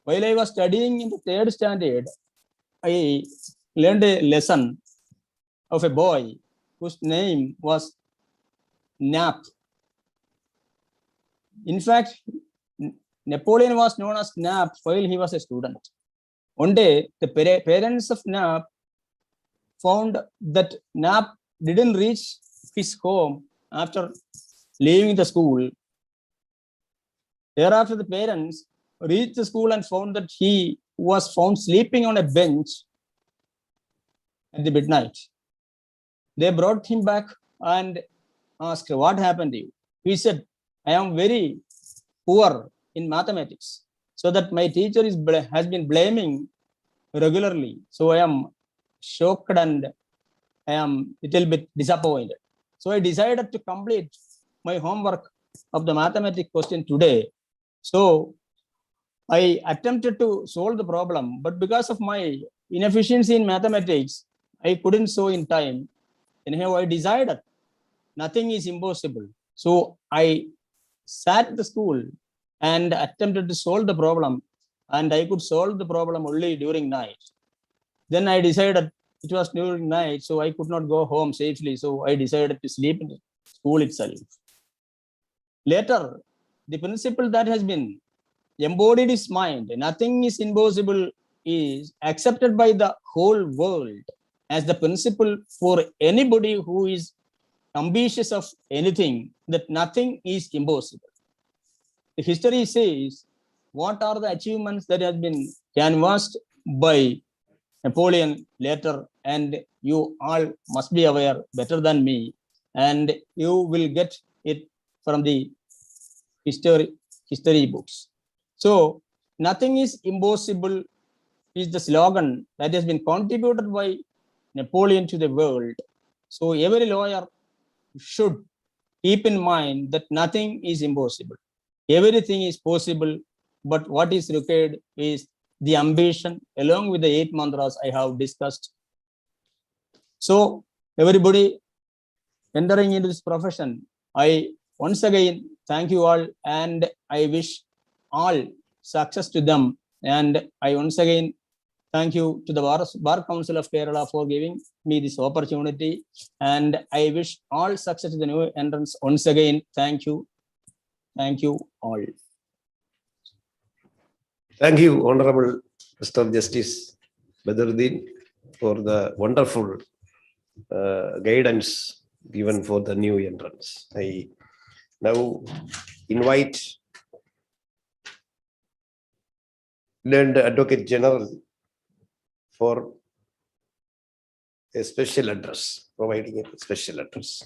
While I was studying in the 3rd standard, I learned a lesson of a boy whose name was Nap. In fact, Napoleon was known as Nap while he was a student. One day, the parents of Nap found that Nap didn't reach his home after leaving the school. Thereafter, the parents reached the school and found that he was found sleeping on a bench at the midnight. They brought him back and asked, "What happened to you?" He said, "I am very poor in mathematics, so that my teacher has been blaming regularly. So I am shocked and I am a little bit disappointed. So I decided to complete my homework of the mathematics question today. So I attempted to solve the problem, but because of my inefficiency in mathematics, I couldn't solve in time. Anyhow, I decided nothing is impossible. So I sat at the school and attempted to solve the problem, and I could solve the problem only during night. Then I decided it was during night, so I could not go home safely. So I decided to sleep in the school itself. Later, the principle that has been embodied is mind. Nothing is impossible is accepted by the whole world as the principle for anybody who is ambitious of anything, that nothing is impossible. The history says what are the achievements that have been canvassed by Napoleon later, and you all must be aware better than me, and you will get it from the history books. So nothing is impossible is the slogan that has been contributed by Napoleon to the world. So every lawyer should keep in mind that nothing is impossible. Everything is possible, but what is required is the ambition along with the 8 mantras I have discussed. So everybody entering into this profession, I once again thank you all, and I wish all success to them. And I once again thank you to the Bar Council of Kerala for giving me this opportunity. And I wish all success to the new entrants. Once again, thank you. Thank you all. Thank you, Honorable Mr. Justice Badruddin, for the wonderful guidance given for the new entrants. I now invite learned Advocate General for a special address, providing a special address.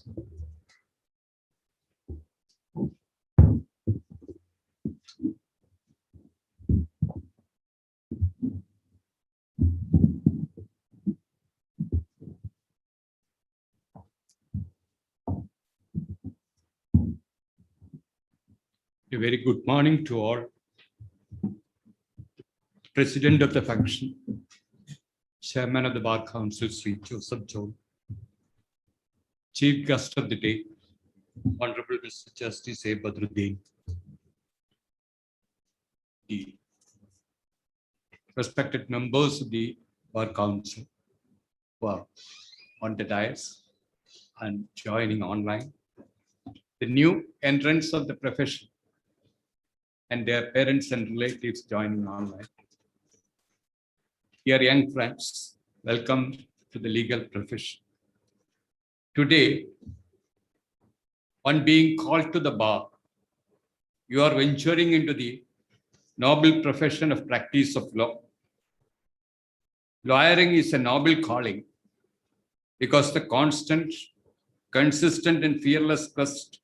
A very good morning to all. President of the function, Chairman of the Bar Council, Sri Joseph John, Chief Guest of the Day, Honorable Mr. Justice A. Badruddin, the respected members of the Bar Council who are on the dais and joining online, the new entrants of the profession, and their parents and relatives joining online. Dear young friends, welcome to the legal profession. Today, on being called to the bar, you are venturing into the noble profession of practice of law. Lawyering is a noble calling because the constant, consistent, and fearless quest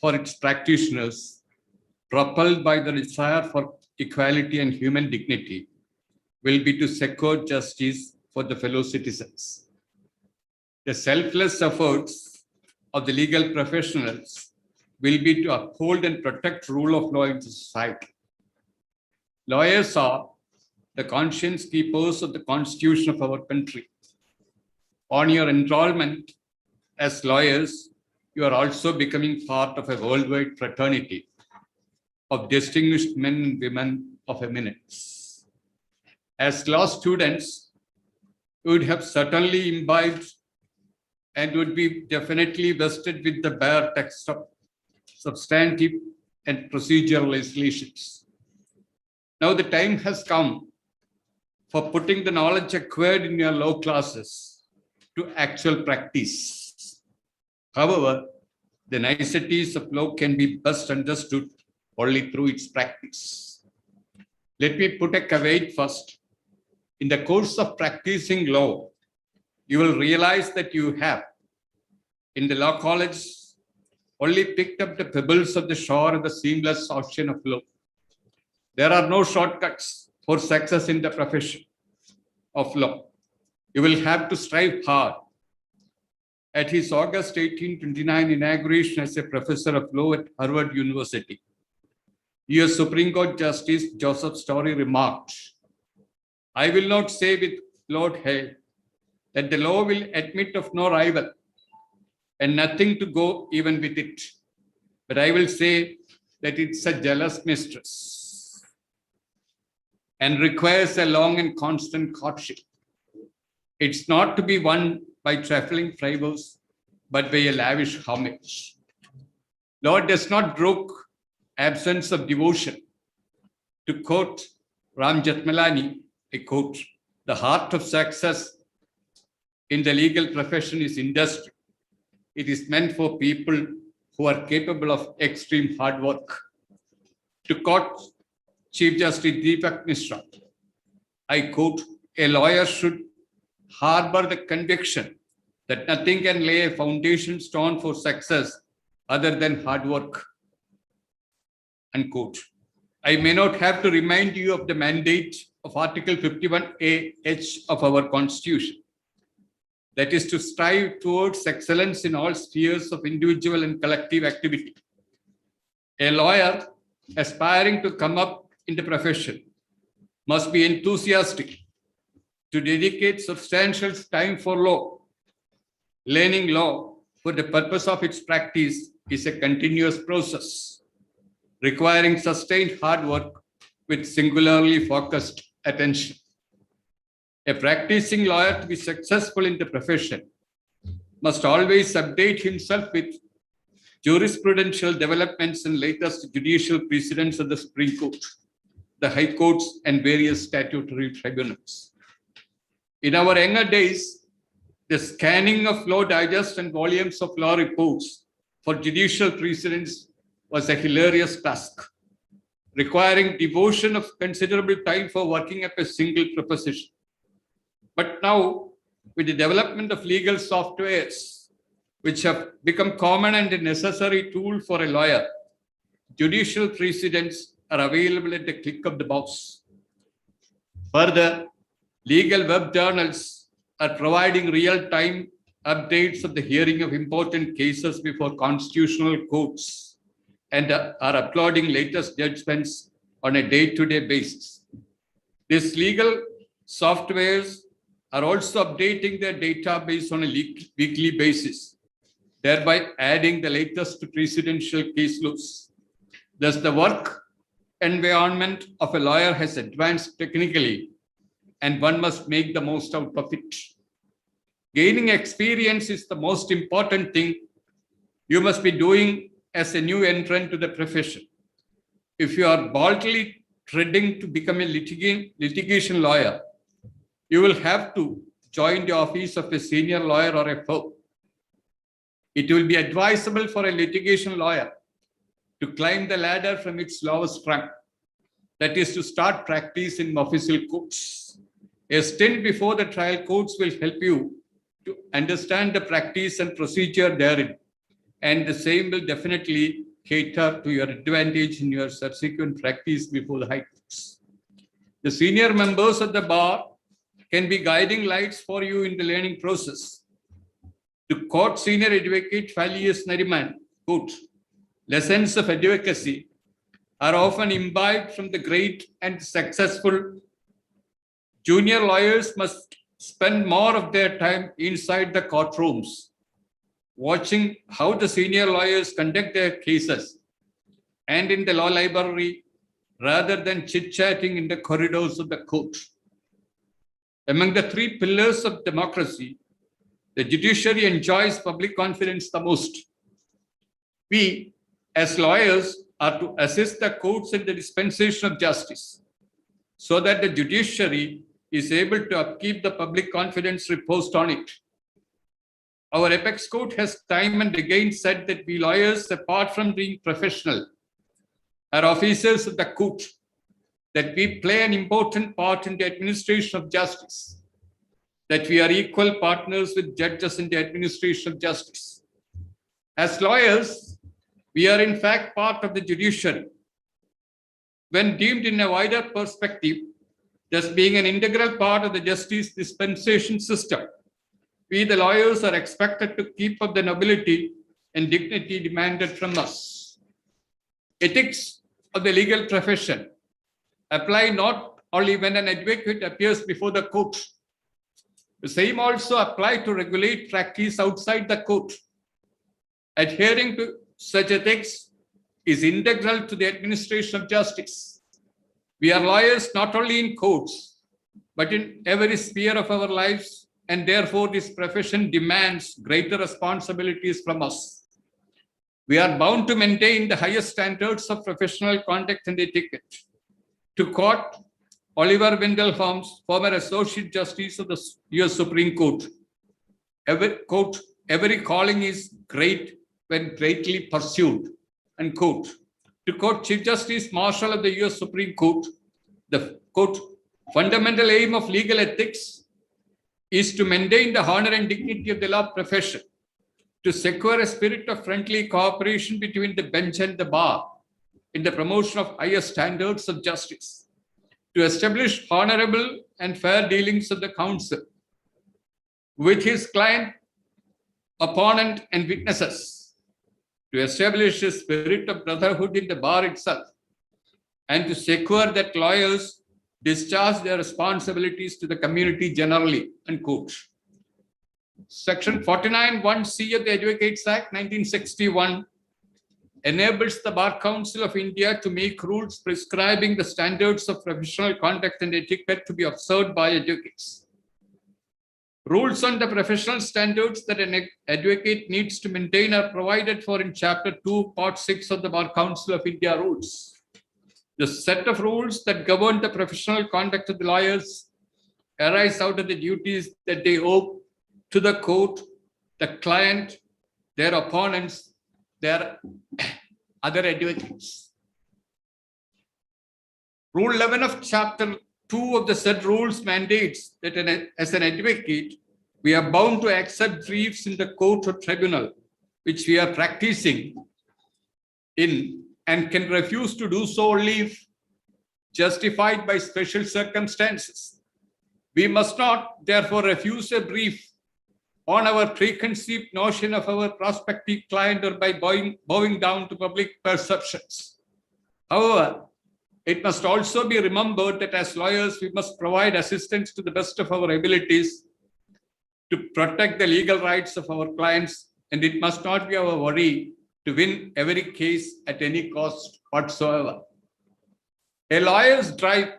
for its practitioners, propelled by the desire for equality and human dignity, will be to secure justice for the fellow citizens. The selfless efforts of the legal professionals will be to uphold and protect rule of law in society. Lawyers are the conscience keepers of the constitution of our country. On your enrollment as lawyers, you are also becoming part of a worldwide fraternity of distinguished men and women of eminence. As law students, you would have certainly imbibed and would be definitely vested with the bare text of substantive and procedural legislations. Now the time has come for putting the knowledge acquired in your law classes to actual practice. However, the niceties of law can be best understood only through its practice. Let me put a caveat first. In the course of practicing law, you will realize that you have, in the law college, only picked up the pebbles of the shore in the seamless ocean of law. There are no shortcuts for success in the profession of law. You will have to strive hard. At his August 1829 inauguration as a professor of law at Harvard University, US Supreme Court Justice Joseph Story remarked, "I will not say with Lord Hale that the law will admit of no rival and nothing to go even with it, but I will say that it's a jealous mistress and requires a long and constant courtship. It's not to be won by trifling favors, but by a lavish homage. Law does not brook absence of devotion. To quote Ram Jethmalani, I quote, the heart of success in the legal profession is industry. It is meant for people who are capable of extreme hard work. To quote Chief Justice Deepak Mishra, I quote, a lawyer should harbor the conviction that nothing can lay a foundation stone for success other than hard work. Unquote. I may not have to remind you of the mandate of Article 51A(h) of our Constitution. That is to strive towards excellence in all spheres of individual and collective activity. A lawyer aspiring to come up in the profession must be enthusiastic to dedicate substantial time for law. Learning law for the purpose of its practice is a continuous process, requiring sustained hard work with singularly focused attention. A practicing lawyer to be successful in the profession must always update himself with jurisprudential developments and latest judicial precedents of the Supreme Court, the High Courts, and various statutory tribunals. In our younger days, the scanning of law digest and volumes of law reports for judicial precedents was a hilarious task, requiring devotion of considerable time for working up a single proposition. But now, with the development of legal softwares, which have become common and a necessary tool for a lawyer, judicial precedents are available at the click of the mouse. Further, legal web journals are providing real-time updates of the hearing of important cases before constitutional courts and are uploading latest judgments on a day-to-day basis. These legal softwares are also updating their database on a weekly basis, thereby adding the latest precedential case laws. Thus, the work environment of a lawyer has advanced technically, and one must make the most out of it. Gaining experience is the most important thing you must be doing as a new entrant to the profession. If you are boldly treading to become a litigation lawyer, you will have to join the office of a senior lawyer or a firm. It will be advisable for a litigation lawyer to climb the ladder from its lowest rung. that is to start practice in official courts. A stint before the trial courts will help you to understand the practice and procedure therein, and the same will definitely cater to your advantage in your subsequent practice before the high courts. The senior members of the bar can be guiding lights for you in the learning process. To quote Senior Advocate Falius Nariman, quote, lessons of advocacy are often imbibed from the great and successful. Junior lawyers must spend more of their time inside the courtrooms, watching how the senior lawyers conduct their cases and in the law library rather than chit-chatting in the corridors of the court. Among the three pillars of democracy, the judiciary enjoys public confidence the most. We, as lawyers, are to assist the courts in the dispensation of justice so that the judiciary is able to upkeep the public confidence reposed on it. Our apex court has time and again said that we lawyers, apart from being professional, are officers of the court, that we play an important part in the administration of justice, that we are equal partners with judges in the administration of justice. As lawyers, we are in fact part of the judiciary. When deemed in a wider perspective, thus being an integral part of the justice dispensation system, we, the lawyers, are expected to keep up the nobility and dignity demanded from us. Ethics of the legal profession apply not only when an advocate appears before the court. The same also apply to regulate practice outside the court. Adhering to such ethics is integral to the administration of justice. We are lawyers not only in courts, but in every sphere of our lives, and therefore this profession demands greater responsibilities from us. We are bound to maintain the highest standards of professional conduct and etiquette. To quote Oliver Wendell Holmes, former Associate Justice of the US Supreme Court, every calling is great when greatly pursued, unquote. To quote Chief Justice Marshall of the US Supreme Court, the quote, fundamental aim of legal ethics is to maintain the honor and dignity of the law profession, to secure a spirit of friendly cooperation between the bench and the bar in the promotion of higher standards of justice, to establish honorable and fair dealings of the counsel with his client, opponent, and witnesses, to establish a spirit of brotherhood in the bar itself, and to secure that lawyers discharge their responsibilities to the community generally, unquote. Section 49(1)(c) of the Advocates Act 1961 enables the Bar Council of India to make rules prescribing the standards of professional conduct and etiquette to be observed by advocates. Rules on the professional standards that an advocate needs to maintain are provided for in Chapter 2, Part 6 of the Bar Council of India rules. The set of rules that govern the professional conduct of the lawyers arise out of the duties that they owe to the court, the client, their opponents, their other advocates. Rule 11 of Chapter 2 of the said rules mandates that as an advocate, we are bound to accept briefs in the court or tribunal, which we are practicing in, and can refuse to do so only if justified by special circumstances. We must not, therefore, refuse a brief on our preconceived notion of our prospective client or by bowing down to public perceptions. However, it must also be remembered that as lawyers, we must provide assistance to the best of our abilities to protect the legal rights of our clients, and it must not be our worry to win every case at any cost whatsoever. A lawyer's drive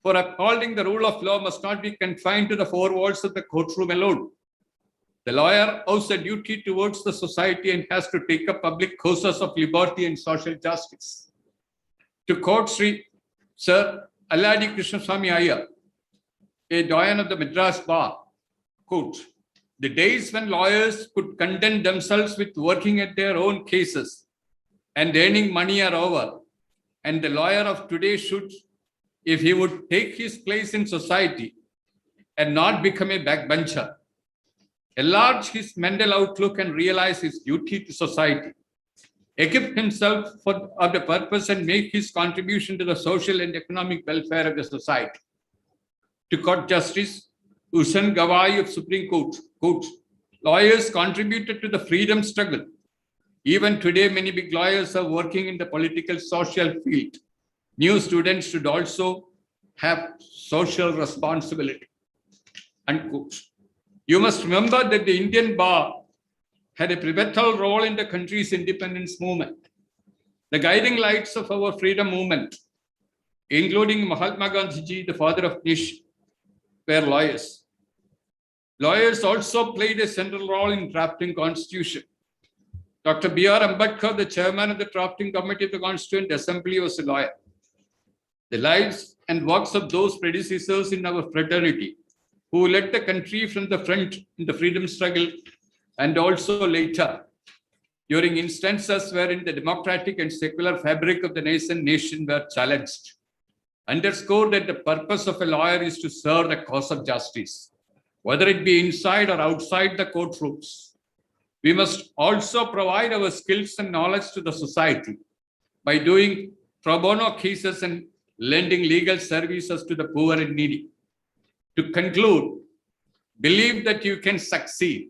for upholding the rule of law must not be confined to the four walls of the courtroom alone. The lawyer owes a duty towards the society and has to take up public causes of liberty and social justice. To quote Sir Alladi Krishnaswamy Iyer, a doyen of the Madras Bar, quote, the days when lawyers could content themselves with working at their own cases and earning money are over, And the lawyer of today should, if he would take his place in society and not become a backbencher, enlarge his mental outlook and realize his duty to society, equip himself for the purpose and make his contribution to the social and economic welfare of the society. To court justice, Ushan Gawai of Supreme Court, lawyers contributed to the freedom struggle. Even today, many big lawyers are working in the political social field. New students should also have social responsibility. Unquote. You must remember that the Indian bar had a pivotal role in the country's independence movement. The guiding lights of our freedom movement, including Mahatma Gandhi, the father of nation, were lawyers. Lawyers also played a central role in drafting constitution. Dr. B.R. Ambedkar, the chairman of the drafting committee of the Constituent Assembly, was a lawyer. The lives and works of those predecessors in our fraternity who led the country from the front in the freedom struggle and also later during instances wherein the democratic and secular fabric of the nation were challenged, underscore that the purpose of a lawyer is to serve the cause of justice, whether it be inside or outside the courtrooms. We must also provide our skills and knowledge to the society by doing pro bono cases and lending legal services to the poor and needy. To conclude, believe that you can succeed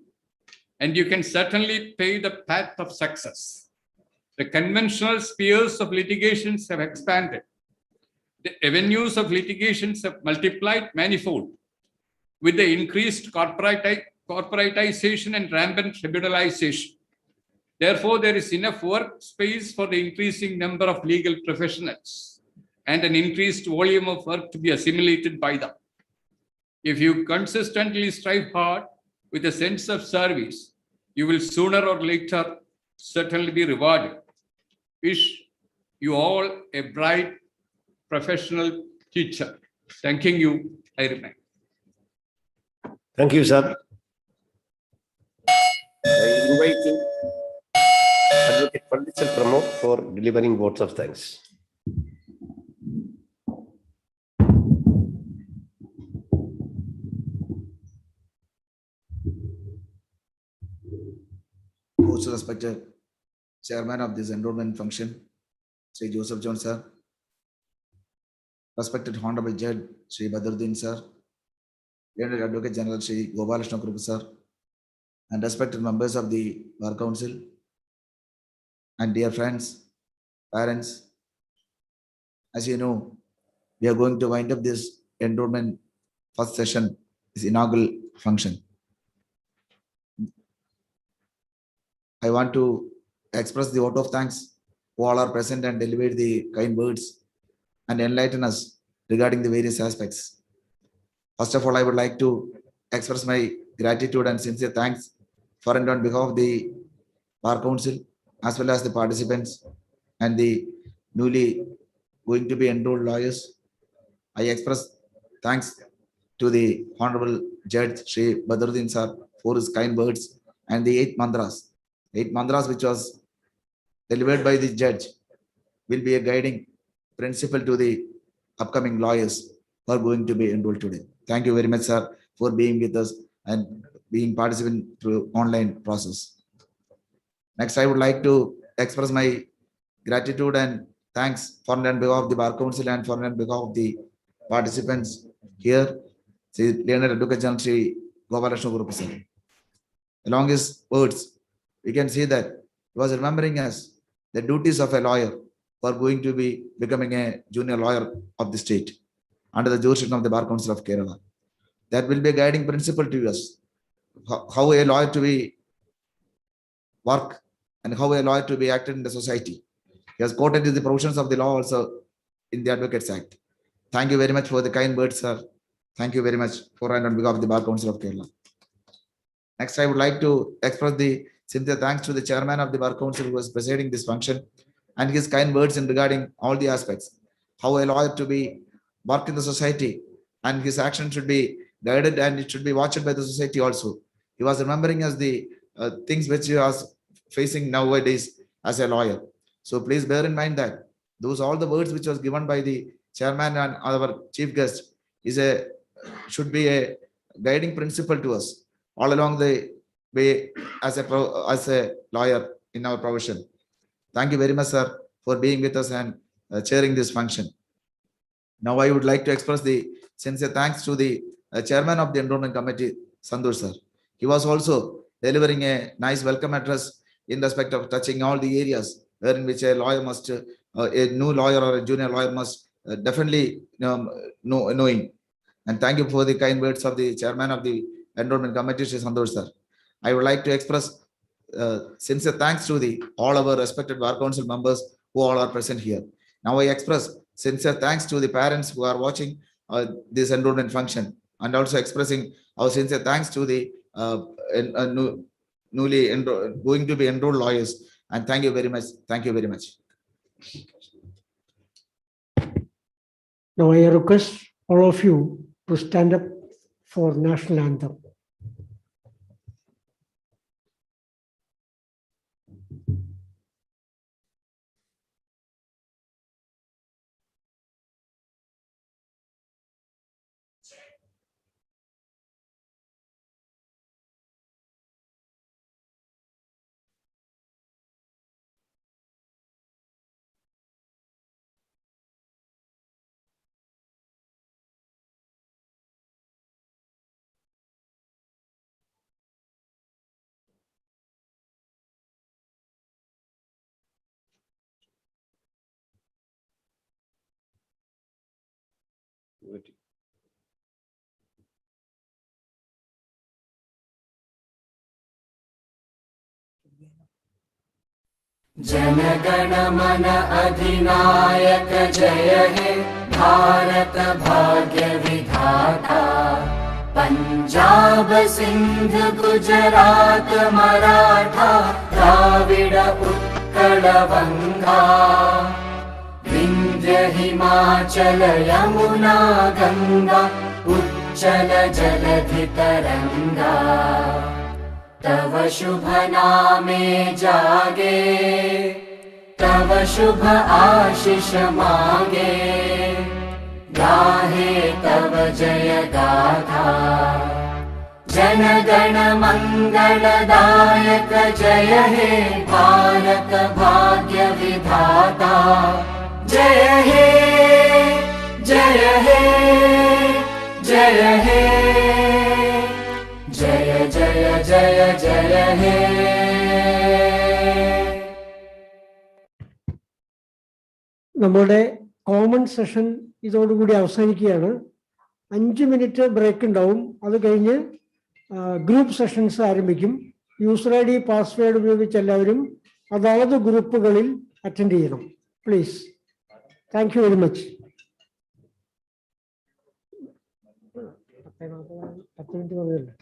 and you can certainly pave the path of success. The conventional spheres of litigations have expanded. The avenues of litigations have multiplied manifold with the increased corporatization and rampant tribunalization. Therefore, there is enough work space for the increasing number of legal professionals and an increased volume of work to be assimilated by them. If you consistently strive hard with a sense of service, you will sooner or later certainly be rewarded. Wish you all a bright professional teacher. Thanking you, I remain. Thank you, sir. I invite you, Advocate Pandit Pramod, for delivering votes of thanks. Most respected Chairman of this enrollment function, Sri Joseph John sir, respected Honorable Judge Sri Badruddin sir, Learned Advocate General Sri Gopalkrishna Group sir, and respected members of the Bar Council, and dear friends, parents. As you know, we are going to wind up this enrollment first session, this inaugural function. I want to express the vote of thanks who all are present and deliver the kind words and enlighten us regarding the various aspects. First of all, I would like to express my gratitude and sincere thanks for and on behalf of the Bar Council, as well as the participants and the newly going to be enrolled lawyers. I express thanks to the Honorable Judge Sri Badruddin sir for his kind words and the 8 mantras. 8 mantras which was delivered by the judge will be a guiding principle to the upcoming lawyers who are going to be enrolled today. Thank you very much, sir, for being with us and being participant through online process. Next, I would like to express my gratitude and thanks for and on behalf of the Bar Council and for and on behalf of the participants here, Sri Learned Advocate General Sri Gopalkrishna Group sir. Along his words, we can see that he was remembering us the duties of a lawyer who are going to be becoming a junior lawyer of the state under the jurisdiction of the Bar Council of Kerala. That will be a guiding principle to us, how a lawyer to be work and how a lawyer to be acted in the society. He has quoted the provisions of the law also in the Advocates Act. Thank you very much for the kind words, sir. Thank you very much for and on behalf of the Bar Council of Kerala. Next, I would like to express the sincere thanks to the chairman of the Bar Council who was presiding this function and his kind words in regarding all the aspects, how a lawyer to be work in the society and his action should be guided and it should be watched by the society also. He was remembering us the things which he was facing nowadays as a lawyer. So please bear in mind that Those all the words which was given by the chairman and our chief guest should be a guiding principle to us all along the way as a lawyer in our profession. Thank you very much, sir, for being with us and chairing this function. Now I would like to express the sincere thanks to the chairman of the Enrollment Committee, Santosh sir. He was also delivering a nice welcome address in respect of touching all the areas wherein which a lawyer must, a new lawyer or a junior lawyer must definitely knowing. And thank you for the kind words of the chairman of the Enrollment Committee, Santosh sir. I would like to express sincere thanks to all our respected Bar Council members who all are present here. Now I express sincere thanks to the parents who are watching this enrollment function, and also expressing our sincere thanks to the newly going to be enrolled lawyers. And thank you very much. Thank you very much. Now I request all of you to stand up for national anthem. जनगण मन अधिनायक जय हे भारत भाग्य विधाता पंजाब सिंध गुजरात मराठा द्राविड उत्कल बंगा विंध्य हिमाचल यमुना गंगा उच्चल जलधि तरंगा तव शुभ नामे जागे तव शुभ आशीष मांगे गाहे तव जय गाथा जन गण मंगलदायक जय हे भारत भाग्य विधाता जय हे जय हे जय हे जय जय जय जय हे നമ്മുടെ കോമൺ സെഷൻ ഇതോടുകൂടി അവസാനിക്കുകയാണ്. 5 മിനിറ്റ് ബ്രേക്ക് ഉണ്ടാവും. അത് കഴിഞ്ഞ് ഗ്രൂപ്പ് സെഷൻസ് ആരംഭിക്കും. യൂസർ ഐ ഡി പാസ്വേഡ് ഉപയോഗിച്ച് എല്ലാവരും അതായത് ഗ്രൂപ്പുകളിൽ അറ്റൻഡ് ചെയ്യണം. Please. Thank you very much. 10 minute മതിയല്ലോ.